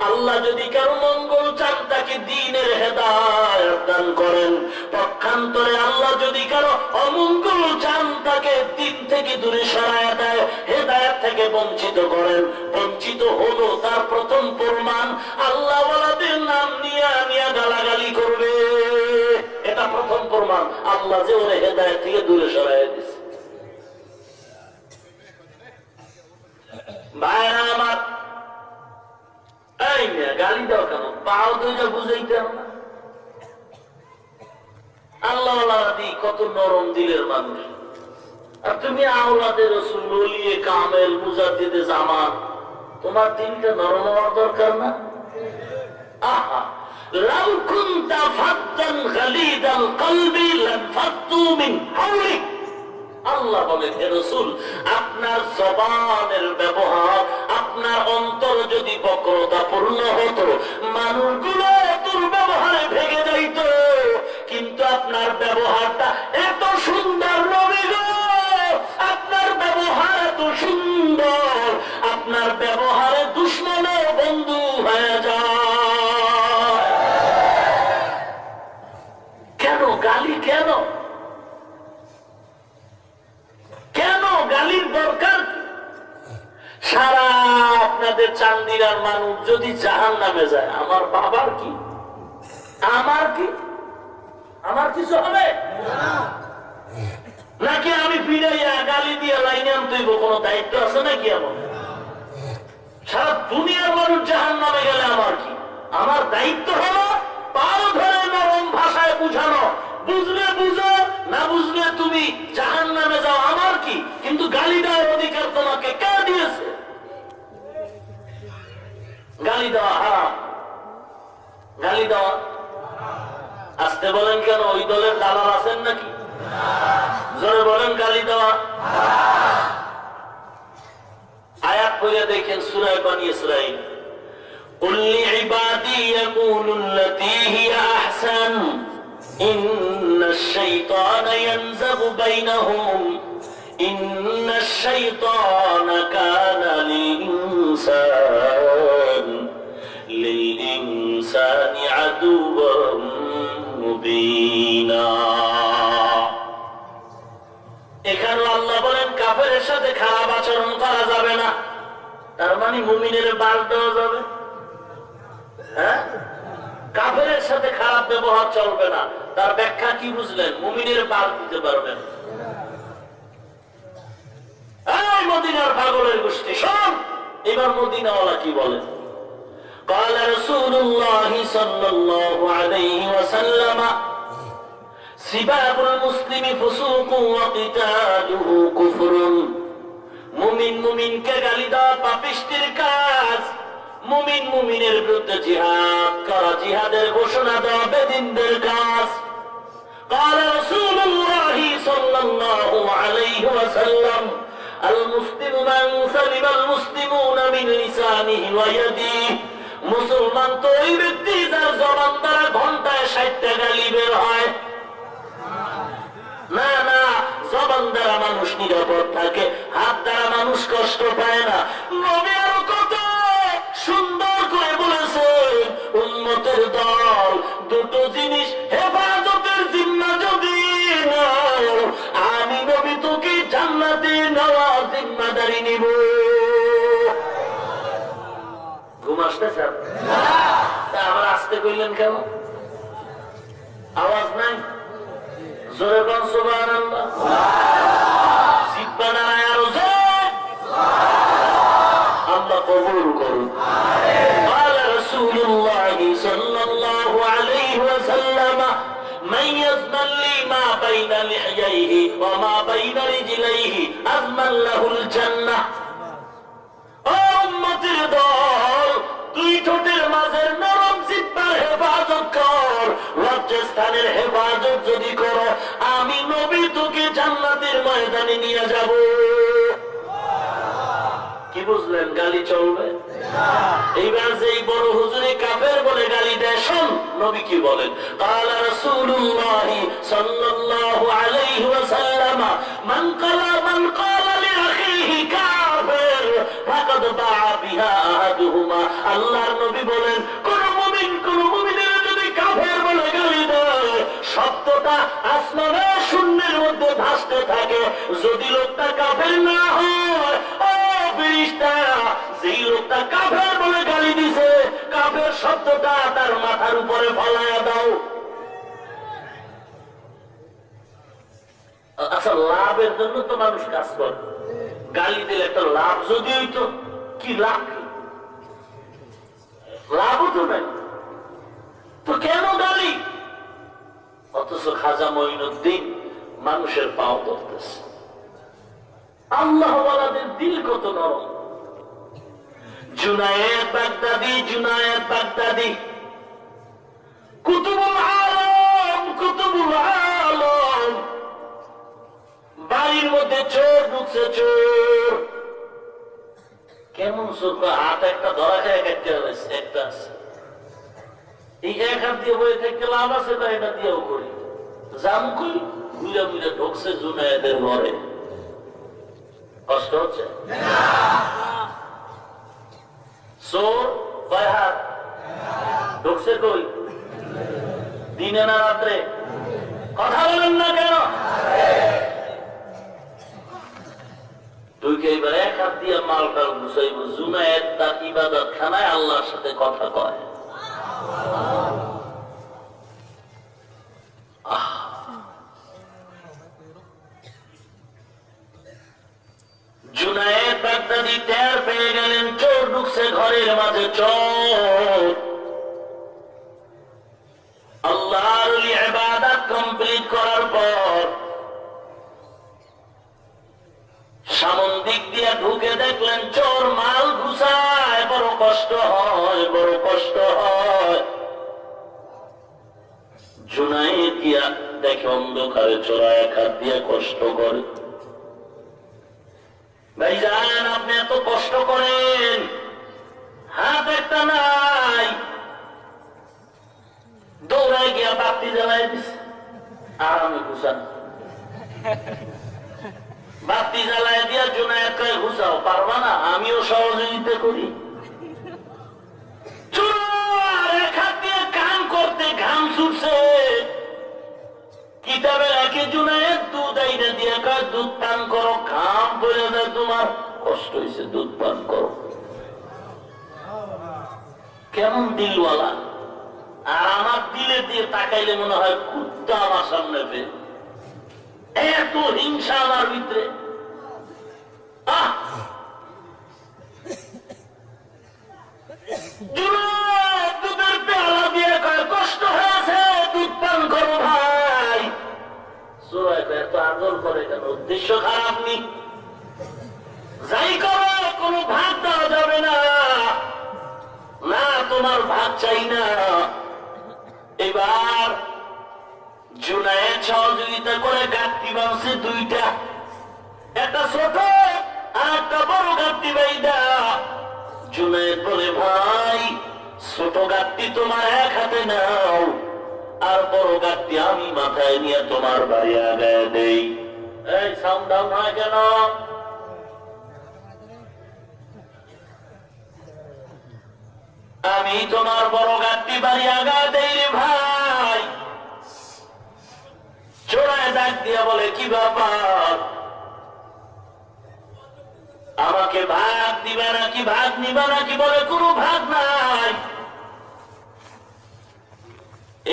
আল্লাহ যদি কারো মঙ্গল চান তাকে দ্বীনের হেদায়েত দান করেন, পক্ষান্তরে আল্লাহ যদি কারো অমঙ্গল চান তাকে দ্বীন থেকে দূরে সরায় দেয়, হেদায়েত থেকে বঞ্চিত করেন। বঞ্চিত হলো তার প্রথম প্রমাণ, আল্লাহ ওয়ালাদের নাম নিয়ে নিয়ে গালাগালি করবে। এটা প্রথম প্রমাণ আল্লাহ যে ওরে হেদায়েত থেকে দূরে সরায় দিচ্ছে। ভাইরা আমার, এই মেয়ে গালি দাও কেন? পাও দুইটা বুঝাইতে না? আল্লাহ কত নরম দিলের মানুষ, আর তুমি আওলাদে রাসূল, ওলিয়ে কামেল, মুজাদ্দিদে জামান, তোমার দিনটা নরম হওয়ার দরকার না? আহা, লাউ কুনতা ফাদ্দান গালিদাল কলবি লানফাদ্দু মিন হাওলিক। আল্লাহ বলেন, হে রাসূল, আপনার জবানের ব্যবহার, আপনার অন্তর যদি বক্রতাপূর্ণ হতো, মানুষগুলো দুর্ব্যবহারে ভেঙে যাইত। কিন্তু আপনার ব্যবহারটা এত সুন্দর, নবী গো, আপনার ব্যবহার এত সুন্দর, আপনার ব্যবহারে দুশমনও বন্ধু হয়ে যায়। কেন গালি? কেন কেন গালির দরকার? সারা আপনাদের চান্দিরার মানুষ যদি জাহান্নামে যায়, আমার বাবার কি, আমার কি, আমার কিছু হবে নাকি? আমি ফিরাইয়া গালি দিয়ে লাইনে আনতে কোনো দায়িত্ব আছে নাকি? এমন সারা দুনিয়ার মানুষ জাহান্নামে গেলে আমার কি? আমার দায়িত্ব হলো পাও ধরে নরম ভাষায় বুঝানো, বুঝলে বুঝো, না বুঝলে তুমি জাহান্নামে যাও, আমার কি? কিন্তু গালি দেওয়ার অধিকার তোমাকে কে দিয়েছে? গালি দেওয়া হারাম। গালি দেওয়া আসতে বলেন কেন? ওই দলের দালাল আছেন নাকি? জোরে বলেন, গালি দেওয়া। আয়াত পড়ে দেখেন সূরা বনী ইসরাঈল, কুল লিইবাদি ইয়াকুলুল্লাতী হিয়া আহসান ইন্নাশ শাইতানা ইয়ানযাগু বাইনাহুম ইন্নাশ শাইতানা কানা লিল-ইনসানি আদুওয়াম মুবিনা। এখানে আল্লাহ বলেন কাফেরের সাথে খারাপ আচরণ করা যাবে না, তার মানে মুমিনের বাল দেওয়া যাবে। হ্যাঁ, কাফেরের সাথে খারাপ ব্যবহার চলবে না, তার ব্যাখ্যা কি বুঝলেন? মুমিনের বাল দিতে পারবেন। এই মদিনার পাগলের গোষ্ঠী শোন, এবার মদিনাওয়ালা কি বলেন? قال رسول الله صلى الله عليه وسلم سباب المسلم فسوق وقتاله كفر। মুমিন মুমিনকে গালি দেওয়া পাপিষ্টির কাজ, মুমিন মুমিনের বিরুদ্ধে জিহাদ করা, জিহাদের ঘোষণা দেওয়া বেদিনদের কাজ। قال رسول الله صلى الله عليه وسلم المسلم من سلم المسلمون من لسانه ويده। মুসলমান তো ওই ব্যক্তি যার জবান দ্বারা ঘন্টায় 60টা গালি বের হয়। না না, জবান দ্বারা মানুষ নিরাপদ থাকে, হাত দ্বারা মানুষ কষ্ট পায় না। নবী আরো কত সুন্দর করে বলেছেন, উম্মতের দল দুটো জিনিস হেফাজতের জিম্মা যদি নাও, আমি নবী তোকে জান্নাতে নেওয়ার জিম্মাদারি নিব। ঘুম আসতেছে? আবার আসতে কইলেন কেন? আওয়াজ নাই? জোরে বল সুবহানাল্লাহ। জিহ্বা নাড়ায় আরো জোরে। আল্লাহ কবুল করুন। قال رسول الله صلى الله عليه وسلم من يضمن لي ما بين لحييه وما بين رجليه أضمن له الجنة। উম্মতের দল, দুই ঠোঁটের মাঝের নরম জিহ্বার হেফাজত কর, লজ্জাস্থানের হেফাজত যদি করো, আমি নবী তোকে জান্নাতের ময়দানে নিয়ে যাব। কি বুঝলেন? গালি চলবে? এইবার যেই বড় হুজুরে কাফের বলে গালি দেয়, শোন নবী কি বলেন। قال رسول الله صلى الله عليه وسلم من قال لأخيه كافر ফাকাদ বাআ বিহা আহাদুহুমা। আল্লাহর নবী বলেন, কোন মুমিনের যদি কাফের বলে গালি দেয়, শব্দটা আসমানে শূন্যের মধ্যে ভাসতে থাকে। যদি লোকটা কাফের না হয়, ও ফেরেশতা, যেই লোকটা কাফের বলে গালি দিছে, কাফের শব্দটা তার মাথার উপরে ফলায়া দাও। আচ্ছা, লাভের জন্য তো মানুষ কাজ করে। গালি দিলে একটা লাভ যদি হইতো, কি লাভ? লাভও তো নাই, তো কেন গালি? অথচ খাজা মঈনুদ্দিন মানুষের পাও ধরতেছে। আল্লাহ ওয়ালাদের দিল কত নরম। জুনায়েদ বাগদাদি কুতুবুল আলম, বাড়ির মধ্যে চোর ঢুকছে। চোর কেমন চোর? হাত একটা ধরা খায়, একটা আছে। এই এক হাত দিয়ে বয়ে থেকে লাভ আছে, তাই এটা দিয়েও করি। জামকুই বুঝে বুঝে ঢুকছে জুনায়েদের ঘরে। কষ্ট হচ্ছে? চোর কয় হাত ঢুকছে? কই? দিনে না রাত্রে? কথা বলেন না কেন? ঢুকে এবার এক হাত দিয়ে মালটা গুছাইব। জুনায়েদ তার ইবাদত খানায় আল্লাহর সাথে কথা কয়। জুনায়েদ বাগদাদি টের পেয়ে গেলেন চোর ঢুকছে ঘরের মাঝে। চোর আল্লাহর ইবাদত কমপ্লিট করার পর সামন দিক দিয়ে ঢুকে দেখলেন চোর মাল ঘুষায়। বড় কষ্ট হয়। জুনায়েদ গিয়া দেখে অন্ধকারে চোরা এক হাত দিয়ে কষ্ট করে। ভাইজান, আপনি এত কষ্ট করেন, হাত একটা নাই। দৌড়ায় গিয়া বাতি জ্বালাই দিছে। আরামে ঘুষান। বাতি জ্বালায় দিয়া জুনায়েদ কয়, ঘুষাও। পারবা না? আমিও সহযোগিতা করি। এক হাত দিয়ে কাম করতে ঘাম ছুটছে। কিতাবে রাখি জুনায়েদ দুধ আইনা দিয়ে কয়, দুধ পান করো। ঘাম পড়ে যায়, তোমার কষ্ট হয়েছে, দুধ পান করো। কেমন দিলওয়ালা! আর আমার দিলে দিয়ে তাকাইলে মনে হয় কুত্তা আমার সামনে পেয়ে। এত হিংসা আমার ভিতরে। দুধের পেয়ালা দিয়ে কয়, কষ্ট হয়েছে, দুধ পান করো ভাই। এত আদর করে কেন? উদ্দেশ্য খারাপ নি? যাই করো, কোনো ভাগ দেওয়া যাবে না। না, তোমার ভাগ চাই না। এবার জুনায়েদ সহযোগিতা করে গাঁটটি বাঁধছে দুইটা, একটা ছোট আর একটা বড় গাঁটটি বাইদা। জুনায়েদ বলে, ভাই, ছোট গাঁটটি তোমার এক হাতে নাও, আর বড় গাঁটটি আমি মাথায় নিয়ে তোমার বাড়ি আগায় দেই। এই সাউন্ড ডাউন হয় কেন? আমি তোমার বড় গাঁটটি বাড়ি আগায় দেই রে ভাই। চোরায় ডাক দিয়া বলে, কি ব্যাপার? আমাকে ভাগ দিবে নাকি, ভাগ নিবা নাকি? বলে, কোনো ভাগ নাই।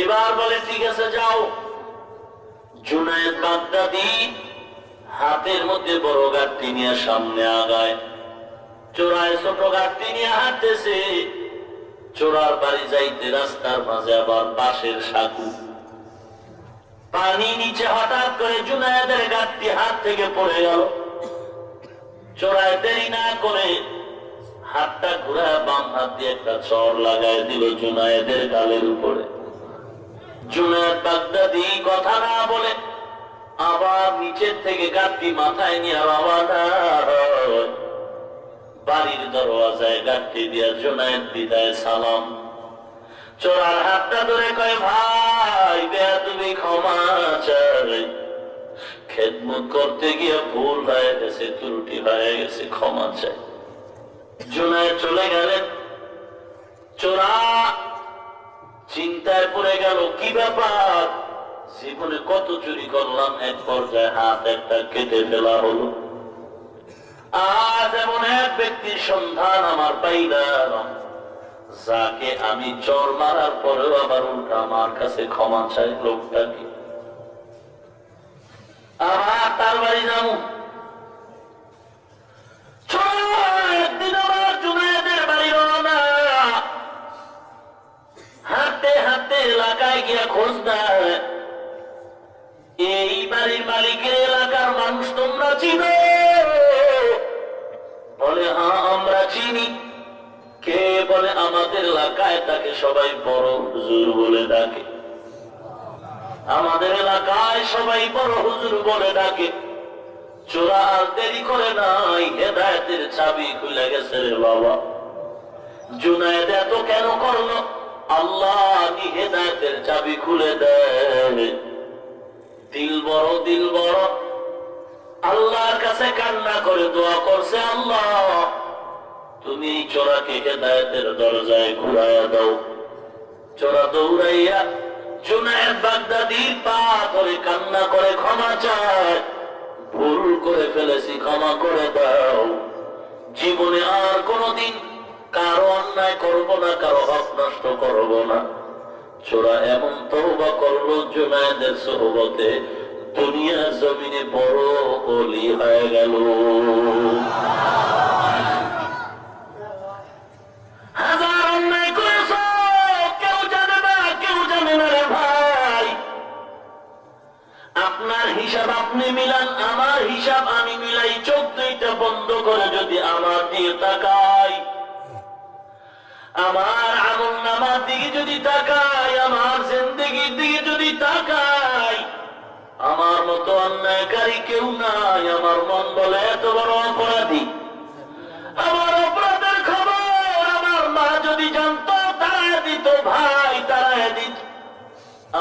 এবার বলে, ঠিক আছে, যাও। জুনায়েদ বাগদাদি হাতের মধ্যে বড় গাঁটটি নিয়ে সামনে আগায়। চোরায় ছোট গাঁটটি নিয়ে হাঁটতেছে। চোরার বাড়ি যাইতে রাস্তার মাঝে আবার বাঁশের সাঁকু। পানি নিচে হঠাৎ করে জুনায়েদের গাঁটটি হাত থেকে পড়ে গেল। চোরায় দেরি না করে হাতটা ঘুরায় বাম হাত দিয়ে একটা চড় লাগায় দিল জুনায়েদের গালের উপরে। জুনায়েদ বাগদাদি কথা না বলে আবার নিচের থেকে গাঁটটি মাথায় নিয়ে বাড়ির দরওয়াজায় গাঁটটি দিয়া জুনায়েদ বিদায় সালাম। চোরার হাতটা ধরে কয়, ভাই, বেয়াদবি ক্ষমা চাই, খেদমত করতে গিয়ে ভুল হয়ে গেছে, ত্রুটি হয়ে গেছে, ক্ষমা চাই। জুনায়েদ চলে গেলেন। চোরা চিন্তায় পড়ে গেল, কি ব্যাপার, জীবনে কত চুরি করলাম, এক পর্যায়ে হাত একটা কেটে ফেলা হলো। আজ এমন এক ব্যক্তির সন্ধান আমার পাইলাম, যাকে আমি চোর মারার পরেও আবার উল্টা আমার কাছে ক্ষমা চাই। লোকটাকে আবার তার বাড়ি যাব। একদিন আমার জুনায়েদের বাড়ি রওনা, হাঁটতে হাঁটতে এলাকায় গিয়া খোঁজ দেয়, এই বাড়ির মালিকের এলাকার মানুষ তোমরা চিনো? বলে হ্যাঁ আমরা চিনি। কে? বলে আমাদের এলাকায় তাকে সবাই বড় হুজুর বলে ডাকে, আমাদের এলাকায় সবাই বড় হুজুর বলে ডাকে। চোরা আর দেরি করে নাই, হেদায়েতের চাবি খুলে গেছে রে বাবা। জুনায়েদ এত কেন করলো? আল্লাহ হেদায়েতের চাবি খুলে দেয়। দিল বড়, দিল বড়। আল্লাহর কাছে কান্না করে দোয়া করছে, আল্লাহ তুমি এই চোরাকে হেদায়েতের দরজায় ঘুরাইয়া দাও। চোরা দৌড়াইয়া জুনায়েদ বাগদাদির পা ধরে কান্না করে ক্ষমা চায়, ভুল করে ফেলেছি, ক্ষমা করে দাও, জীবনে আর কোনদিন কারো অন্যায় করব না, কারো হক নষ্ট করব না। চোরা এমন তওবা করলো, জুনায়েদের সোহবতে দুনিয়ার জমিনে বড় ওলি হয়ে গেল। হাজার অন্যায় করেছ, কেউ জানে না, কেউ জানে না রে ভাই। আপনার হিসাব আপনি মিলান, আমার হিসাব আমি মিলাই। চোখ দুইটা বন্ধ করে যদি আমার দিকে তাকাই, আমার আমল নামার দিকে যদি তাকাই, আমার জিন্দেগির দিকে যদি তাকাই, আমার মতো অন্যায়কারী কেউ নাই। আমার মন বলে এত বড় অপরাধী। আমার অপরাধের খবর আমার মা যদি জানতো, তারা দিত, ভাই তারা দিত।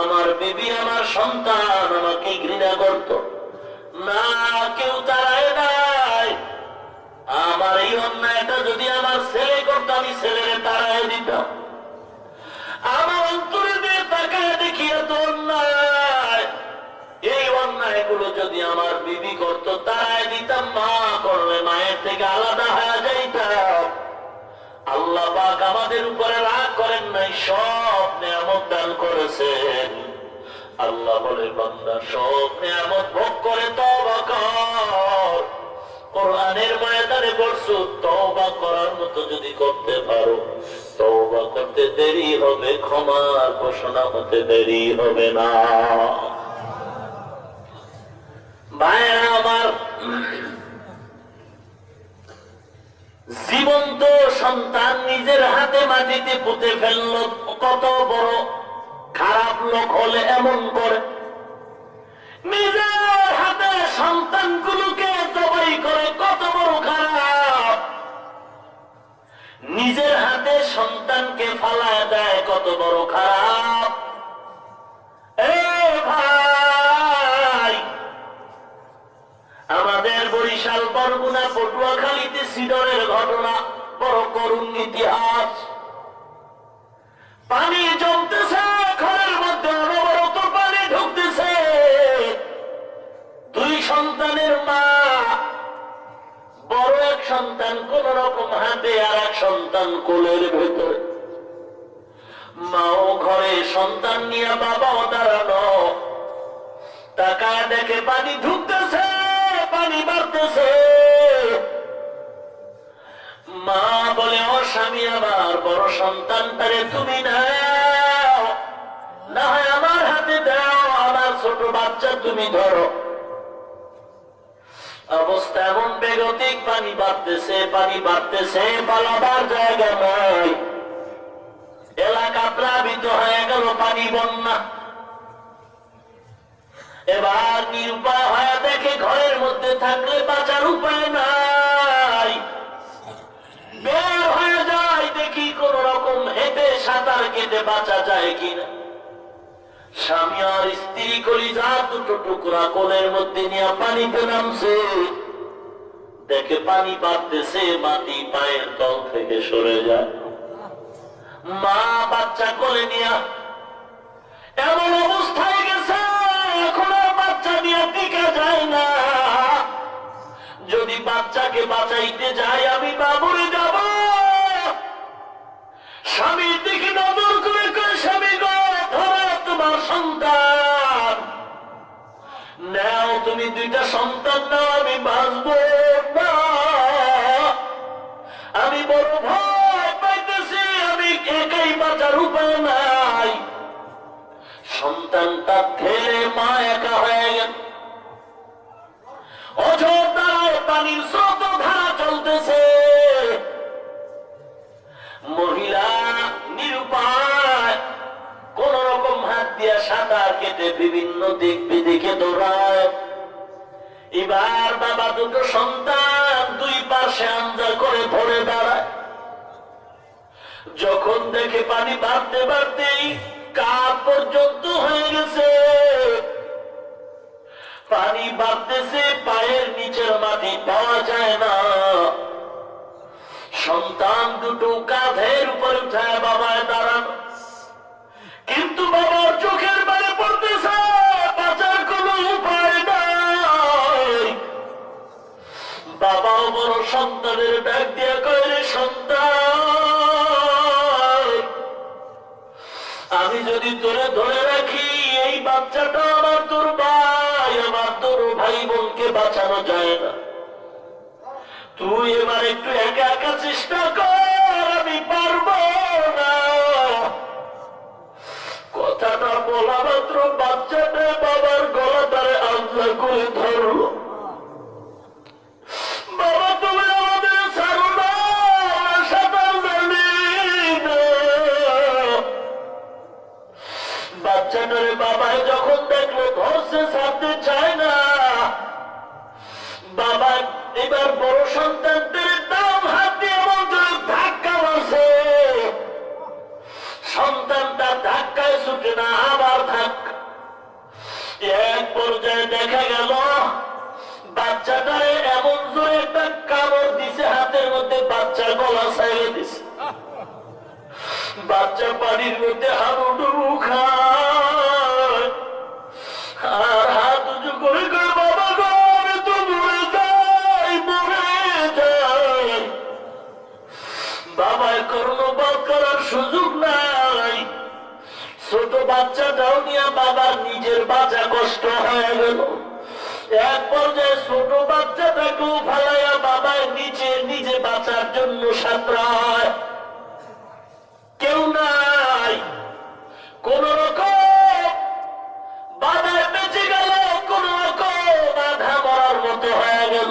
আমার বিবি, আমার সন্তান আমাকে ঘৃণা করত না, কেউ তারাই নাই। আমার এই অন্যায়টা যদি আমার ছেলে করতো, আমি ছেলেরে তারাই দিতাম। আমার অন্তরে দিয়ে তাকায় দেখি এত অন্যায়, এই অন্যায় গুলো যদি আমার বিবি করতো, তারাই দিতাম। মা করলে মায়ের থেকে আলাদা হয়ে যাইতাম। আল্লাহ পাক আমাদের উপরে রাগ করেন নাই, সব নিয়ামত দান করেছেন। আল্লাহ বলে, বান্দা সব নিয়ামত ভোগ করে তওবা কর। কোরআনের ময়দানে বলছো, তওবা করার মতো যদি করতে পারো, তওবা করতে দেরি হবে, ক্ষমার ঘোষণা হতে দেরি হবে না। ভাইরা আমার, জীবন্ত সন্তান নিজের হাতে মাটিতে পুঁতে ফেলল, কত বড় খারাপ লোক হলে এমন করে? নিজের হাতে সন্তানগুলোকে জবাই করে, কত বড় খারাপ। নিজের হাতে সন্তানকে ফালায় দেয়, কত বড় খারাপ। এ ভাই, আমাদের বরিশাল, বরগুনা, পটুয়াখালীতে সিডরের ঘটনা বড় করুণ ইতিহাস। পানি জমতেছে, ঘরের মধ্যে অনবরত পানি ঢুকতেছে। দুই সন্তানের মা, বড় এক সন্তান কোন রকম হাতে, আর এক সন্তান কোলের ভেতরে। মাও ঘরে, সন্তান নিয়ে বাবাও দাঁড়ানো। তাকায় দেখে পানি ঢুকতেছে, পানি বাড়তেছে। মা বলে, ও স্বামী, আমার বড় সন্তানটারে তুমি নাও, না হয় আমার হাতে দাও, আমার ছোট বাচ্চা তুমি ধরো। অবস্থা এমন বেগতিক, পানি বাড়তেছে, পানি বাড়তেছে, পালাবার জায়গা নাই। এলাকা প্লাবিত হয়ে গেল, পানি বন্যা। এবার নিরুপায় হয়ে দেখে, ঘরের মধ্যে থাকলে বাঁচার উপায় নাই। বের হয়ে যায়, দেখি কোন রকম হেঁটে সাঁতার কেটে বাঁচা যায় কিনা। স্বামী আর স্ত্রী কলিজা দুটো টুকরা কোলের মধ্যে নিয়ে পানিতে নামছে। দেখে পানি বাড়তেছে, মাটি পায়ের তল থেকে সরে যায়। মা বাচ্চা কোলে নিয়া এমন অবস্থায় গেছে, এখন আর বাচ্চা নিয়ে টিকা যায় না। যদি বাচ্চাকে বাঁচাইতে যাই আমি বাবুরে যাব। স্বামীর দিকে নজর করে করে, স্বামী গো ধরো তোমার সন্তান নাও, তুমি দুইটা সন্তান নাও, আমি বাঁচবো না। আমি বড় ভয় পাইতেছি, আমি একাই বাঁচার উপায় নাই। সন্তানটা ঠেলে মা একা হয়ে গেল। অযোধ্যায় পানির স্রোত ধারা চলতেছে, মহিলা নিরুপায় কোন রকম হাত দিয়া সাঁতার কেটে বিভিন্ন দিক বিদিকে দৌড়ায়। এবার বাবা দুটো সন্তান দুই পাশে আঞ্জা করে ধরে দাঁড়ায়। যখন দেখে পানি বাড়তে বাড়তেই কাঁধ পর্যন্ত হয়ে গেছে, পানি বাড়তেছে, পায়ের নিচের মাটি পাওয়া যায় না। সন্তান দুটো কাঁধের উপর উঠায় বাবায় দাঁড়ান, কিন্তু বাবার চোখের বারে পড়তেছে, বাঁচার কোনো উপায় নাই। বাবাও বড় সন্তানের ডাক দিয়ে কয়, রে সন্তান, আমি যদি তোরে ধরে রাখি, এই বাচ্চাটা আমার তোর ভাই, আমার তোর ভাই বোনকে বাঁচানো যায় না। তুই এবার একটু একা একা চেষ্টা কর, আমি পারবো না। কথাটা বলা মাত্র বাচ্চাটা বাবার গলাটারে আঞ্জা করে ধরলো। বাবা তুমি আমাদের ছাড়ো না, সাঁতার জানি না। বাচ্চাটারে বাবায় যখন দেখলো ধরছে, ছাড়তে চায় না। বাবা এবার বড় সন্তানদের দাম হাত দিয়ে এমন করে ধাক্কা মারছে, সন্তানটা ধাক্কায় ছুটে না, আবার ধাক্কা। এক পর্যায়ে দেখা গেল বাচ্চাটারে এমন জোরে একটা কামড় দিছে হাতের মধ্যে, বাচ্চার গলা ছাইড়ে দিছে। বাচ্চা পানির মধ্যে হাবুডুবু খায় আর হাত উঁচু করে করে, বাবা গো আমি তো মরে যাই, মরে যাই। বাবায় কর্ণপাত করার সুযোগ নাই। ছোট বাচ্চাটাও নিয়ে বাবার নিজের বাঁচা কষ্ট হয়ে গেল। এক পর্যায়ে ছোট বাচ্চাটাকেও ফালাইয়া বাবার নিচে নিজে বাঁচার জন্য সাঁতরায়। কেউ নাই, কোন রকম বাধায় বেঁচে গেল, কোন রকম বাধা মরার মতো হয়ে গেল।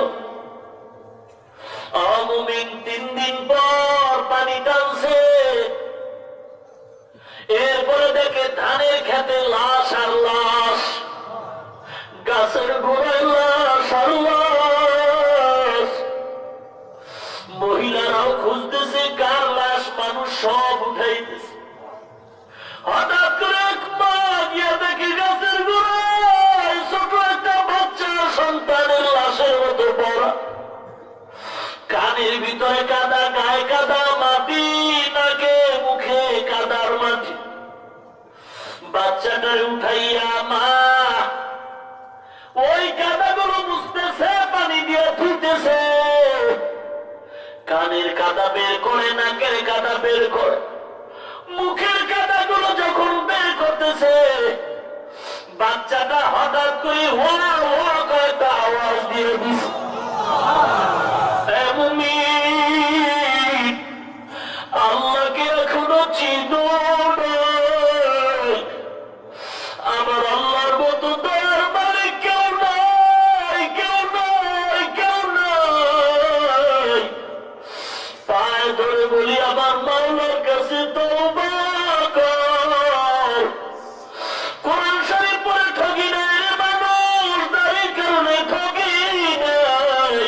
অমুমিন 3 দিন পর পানি টানছে, এরপরে দেখে ধানের খেতে লাশ আর লাশ, গাছের গোড়ায় লাশ আর লাশ। মহিলারাও খুঁজতেছে কার লাশ, মানুষ সব উঠাইতেছে। হঠাৎ করে মা গিয়া দেখে গাছের গোড়ায় ছোট একটা বাচ্চা সন্তানের লাশের মতো পড়া, কানের ভিতরে কাদা, গায়ে কাদা মাটি, নাকে মুখে কাদার মাটি। বাচ্চাটারে উঠাইয়া মা ওই কাদাগুলো মুছতেছে, পানি দিয়ে ধুইতেছে। কানের কাদা বের করে, নাকের কাদা বের করে, মুখের কাদাগুলো যখন বের করতেছে, বাচ্চাটা হঠাৎ করে ওয়া ওয়া কয়েকটা আওয়াজ দিয়ে দিছে। আল্লাহকে এখনো চিনো নাই, আমার আল্লাহর মতো দয়ার মালিক কেউ নাই, কেউ নাই, কেউ নাই। পায়ে ধরে বলি আমার মাওলার কাছে তওবা কর। কোরআন শরীফ পড়ে ঠকি নাই রে মানুষ, দাড়ির কারণে ঠকি নাই,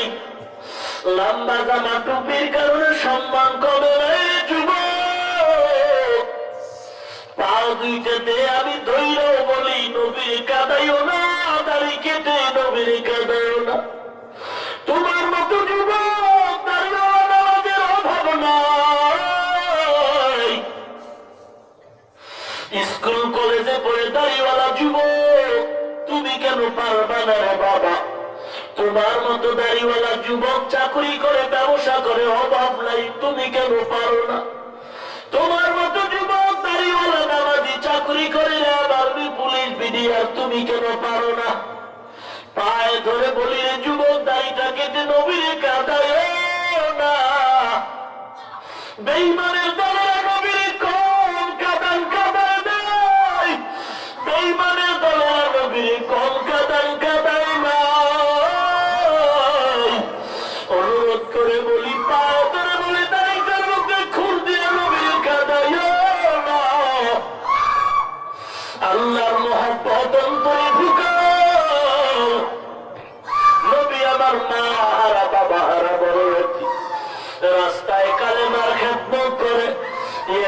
লম্বা জামা টুপির কারণে সম্মান কমে নাই যুবক। পাও দুইটাতে আমি ধৈর্য বলি, নবীর কাদাইও না, দাড়ি কেটে নবীর কাদাইও না। তোমার মতো মতো যুবক দাঁড়িয়েওয়ালা আমাদের অভাব নাই। স্কুল কলেজে পড়ে দাঁড়িয়েওয়ালা যুবক তুমি কেন পারবা না রে বাবা? তোমার মতো দাঁড়িয়েওয়ালা যুবক চাকরি করে ব্যবসা করে অভাব নাই, তুমি কেন পারো না? তোমার মতো যুবক দাঁড়িয়েওয়ালা নামাজি চাকরি করে আর্মি পুলিশ বিডিআর, তুমি কেন পারো না? পায়ে ধরে বলি রে যুবক, দাড়িটা কেটে নবীর কাঁদায় না। বেঈমানের দলেরা নবীর কম কাঁদান কাঁদায় নাই, বেঈমানের দলেরা নবীর কম কাঁদান কাঁদায় নাই। অনুরোধ করে বলি, পায়ে ধরে বলি, দাড়িটার মুখে খুর দিয়ে নবীর কাঁদায় না। আল্লাহর মহব্বত অন্তরে ঢুকাও। নবী আমার মা হারা বাবা হারা বড় ব্যক্তি, রাস্তায় কালেমার খেদমত করে।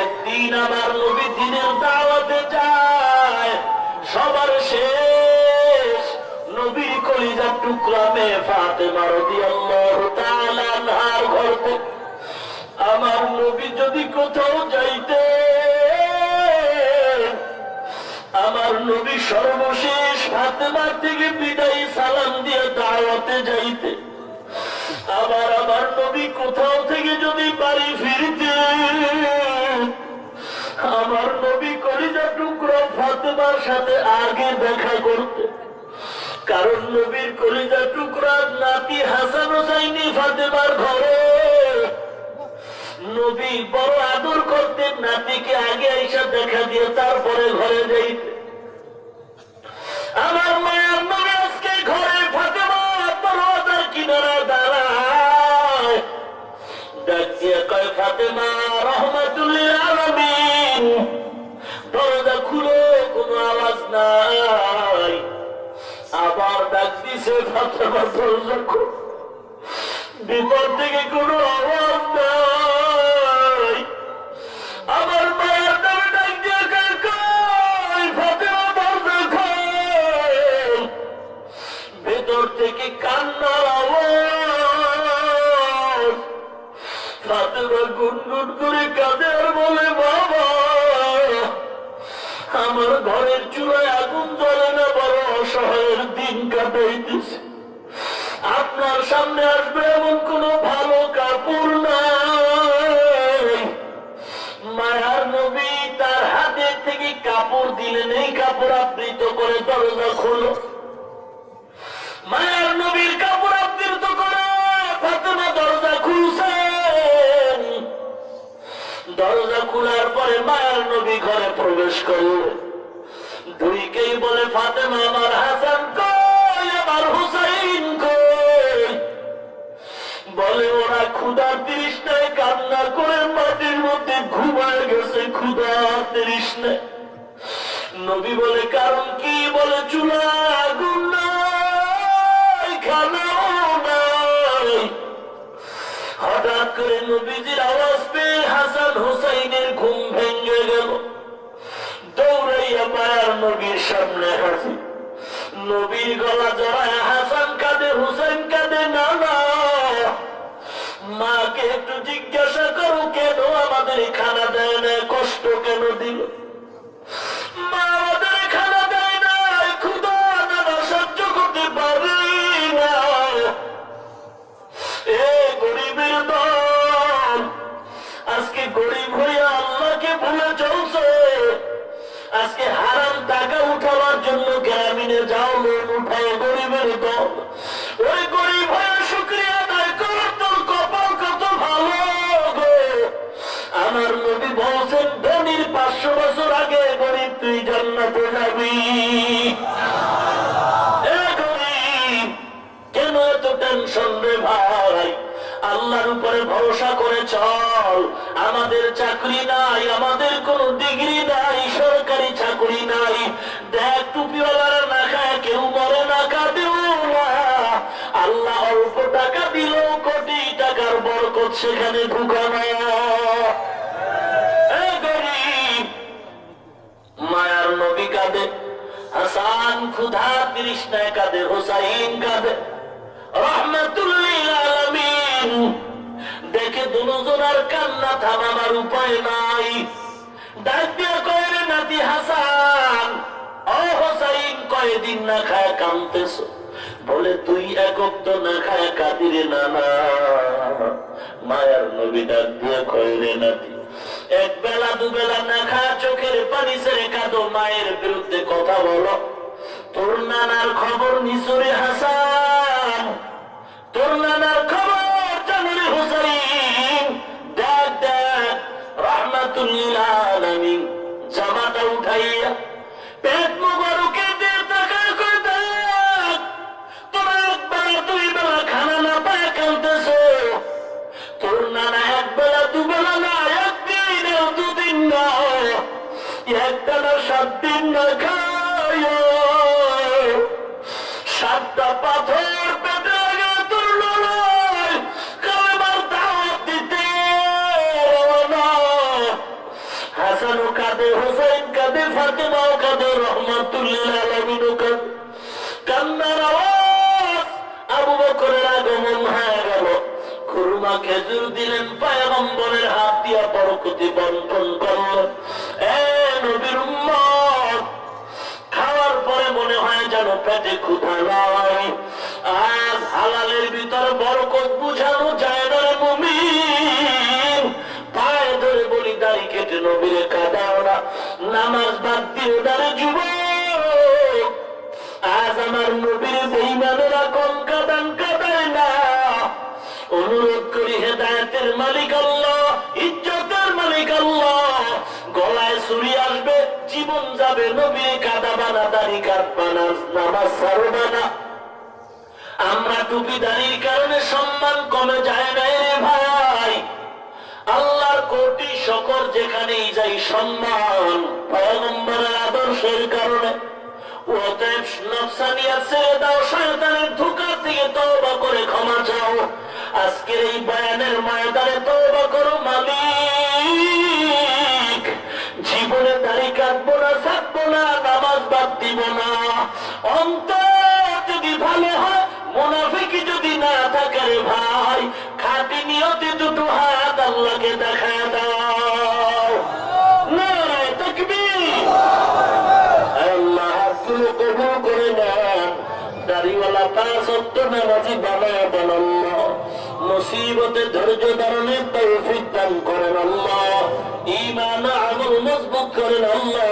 একদিন আমার নবী দিনের দাওয়াতে যায়, সবার শেষ নবীর কলিজার টুকরা মেয়ে ফাতেমা রাদিয়াল্লাহু তাআলা আনহার ঘর থেকে। আমার নবী যদি কোথাও যাইতে, আমার নবী সর্বশেষ ফাতেমার থেকে বিদায়ী সালাম দিয়ে দাওয়াতে যাইতে। আবার আমার নবী কোথাও থেকে যদি বাড়ি ফিরতে, আমার নবী কলিজার টুকরা ফাতেমার সাথে আগে দেখা করতে। কারণ নবীর কলিজার টুকরা নাতি হাসান হোসাইনি ফাতেমার ঘরে। নবী বড় আদর করতেন, নাতিকে আগে এসে দেখা দিয়ে তারপরে ঘরে যাইতে। আমার মায়ের নবী আজকে ঘরে ফাতেমা দরওয়াজার কিনারে দাঁড়ায়, ডাক দিয়ে কয়, ফাতেমা রাহমাতুল লিল আলামিন, দরজা খুলো, কোনো আওয়াজ নাই। আবার ডাক দিছে, ফাতেমা দরজা খুলো, ভিতর থেকে কোনো আওয়াজ নাই। আমার মায়ের নামে ডাক দিয়ে কয়, ফাতেমা দরজা খোল। ভেতর থেকে কান্নার আওয়াজ। ফাতেমা গুনগুন করে কাঁদে আর বলে, বাবা আমার ঘরের চুলায় আগুন জ্বলে না, বড় অসহায়ের দিন কাটাইতেছে। আপনার সামনে আসবে এমন কোন ভালো কাপড় নাই। মায়ার নবী তার হাতের থেকে কাপড় দিলেন, এই কাপড় আবৃত করে দরজা খোলো। মায়ার নবীর কাপড় আবৃত করে ফাতেমা দরজা খুলছেন। দরজা খোলার পরে মায়ার নবী ঘরে প্রবেশ করলেন। দুইকেই বলে, ফাতেমা আমার হাসান কই, আমার হুসাইন কই? বলে, ওরা ক্ষুধার তৃষ্ণায় কান্না করে মাটির মধ্যে ঘুমায় গেছে, ক্ষুধার তৃষ্ণায়। নবী বলে, কারণ কি? বলে, চুলা আগুন নাই, খানাও নাই। হঠাৎ করে নবীজির আওয়াজ পেয়ে হাসান হুসাইনের ঘুম ভেঙে গেল। দৌড়াইয়া মায়ার নবীর সামনে হাজির। নবীর গলা জড়ায় হাসান কাঁদে, হুসাইন কাঁদে। না না, মাকে একটু জিজ্ঞাসা করো, কেন আমাদের খানা দেয় না, কষ্ট কেন দিল? মা আমাদের খানা দেয় না, ক্ষুধা দাদা সহ্য করতে পারি না। এ গরিবের দল আজকে গরিব হইয়া আল্লাহকে ভুলে চলছে। আজকে হারাম টাকা উঠাবার জন্য গ্রামীণে যাও, লোন উঠায় গরিবের দল। ওই গরিব হয়ে শুকরিয়া আদায় কর, তোর কপাল কত ভালো গো। আমার নবী বলছেন, ধনীর 500 বছর আগে গরিব তুই জান্নাতে যাবি। এ গরিব, কেন এত টেনশন রে ভাই? আল্লাহর উপরে ভরসা করে চল। আমাদের চাকরি নাই, আমাদের কোনো ডিগ্রি নাই, সরকারি চাকরি নাই। দেখ, টুপিওয়ালারা না খায় কেউ মরে না, কাঁদেও না। আল্লাহ অল্প টাকা দিল, কোটি টাকার বরকত সেখানে ঢুকানো। গরিব মায়ার নবী কাঁদে, হাসান ক্ষুধা তৃষ্ণায় কাঁদে, হুসাইন কাঁদে। রহমাতুল লিল আলামিন দেখে দুজনের কান্না থামাবার উপায় নাই। ডাক দিয়া কয়, রে নাতি হাসান, ও হোসাইন, কয়দিন না খায় কাঁদতেছ? বলে, তুই একক তো না খায় কাঁদিরে নানা। মায়ার নবী ডাক দিয়া কয়, রে নাতি, এক বেলা দুবেলা না খায় চোখের পানি ছেড়ে কাঁদো, মায়ের বিরুদ্ধে কথা বলো। তোর নানার খবর নিচুরে হাসান, তোর নানার খবর জানুরে হুসাইন। দেখ দেখ, রাহমাতুল্লিল আলামিন জামাটা উঠাইয়া পেট মোবারকে দিয়ে তাকায় কই, দেখ তোরা এক বেলা দুই বেলা খানা না পায় কাঁদতেছ। তোর নানা এক বেলা দুবেলা না, একদিন দুদিন না, একটানা 7 দিন না খায়, 7টা পাথর পেটে লাগে তোর লড়াই কালেমার দাওয়াত দিতে রওনা। হাসানও কাঁদে, হোসেন কাঁদে, ফাতেমাও কাঁদে, রহমাতুল্লিল আলামিনও কাঁদে। কান্নার আওয়াজ, আবু বকরের আগমন হয়ে গেল। খুরমা খেজুর দিলেন, পয়গম্বরের হাত দিয়া বরকতি বন্টন করলেন। এ নবীর উম্মত, খাওয়ার পরে মনে হয় যেন পেটে ক্ষুধা নাই। আজ হালালের ভিতরে বরকত বুঝানো যায় না রে মুমিন। পায়ে ধরে বলি, দাড়ি কেটে নবীরে কাঁদাও না, নামাজ বাদ দিও না রে যুবক। আজ আমার নবীর বেঈমানেরা কোন কাঁদান কাঁদায় না। অনুরোধ করি, হেদায়েতের মালিক আল্লাহ, ইজ্জতের মালিক আল্লাহ। গলায় ছুরি আসবে, জীবন যাবে, নবী কাঁদাবা না, দাড়ি কাটবা না, নামাজ ছাড়বা না। আমরা টুপি দাড়ির কারণে সম্মান কমে যায় না রে ভাই। আল্লাহর কোটি শকর যেখানেই যাই সম্মান পয়গম্বরের আদর্শের কারণে। অতএব নফসানিয়াত ছেড়ে দাও, শয়তানের ধোঁকা থেকে তওবা করে ক্ষমা চাও। আজকের এই বয়ানের ময়দানে তওবা করো, মালিক জীবনে দাড়ি কাটবো না, থাকবো না, নামাজ বাদ দিব না। অন্তর যদি ভালো হয়, মুনাফিকি যদি না থাকে রে ভাই, খাঁটি নিয়তে দুটো হাত আল্লাহকে দেখায় দাও। নারায়ে তাকবীর। আল্লাহ হাতগুলো কবুল করে নেন। দাড়িওয়ালা 5 ওয়াক্ত নামাজি বানায় দেন আল্লাহ। মুসিবতে ধৈর্য ধারণের তৌফিক দান করেন আল্লাহ। ঈমান আমল মজবুত করেন আল্লাহ।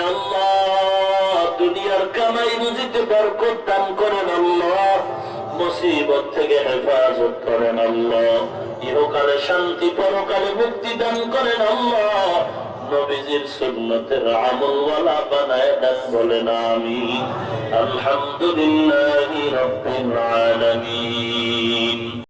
আল্লাহ দুনিয়ার কামাই রুজিতে বরকত দান করেন আল্লাহ। মুসিবত থেকে হেফাজত করেন আল্লাহ। ইহকালে শান্তি, পরকালে মুক্তি দান করেন আল্লাহ। নবীজির সুন্নতের আমলওয়ালা বানায় দেন, বলেন আমিন। আলহামদুলিল্লাহি রাব্বিল আলামিন।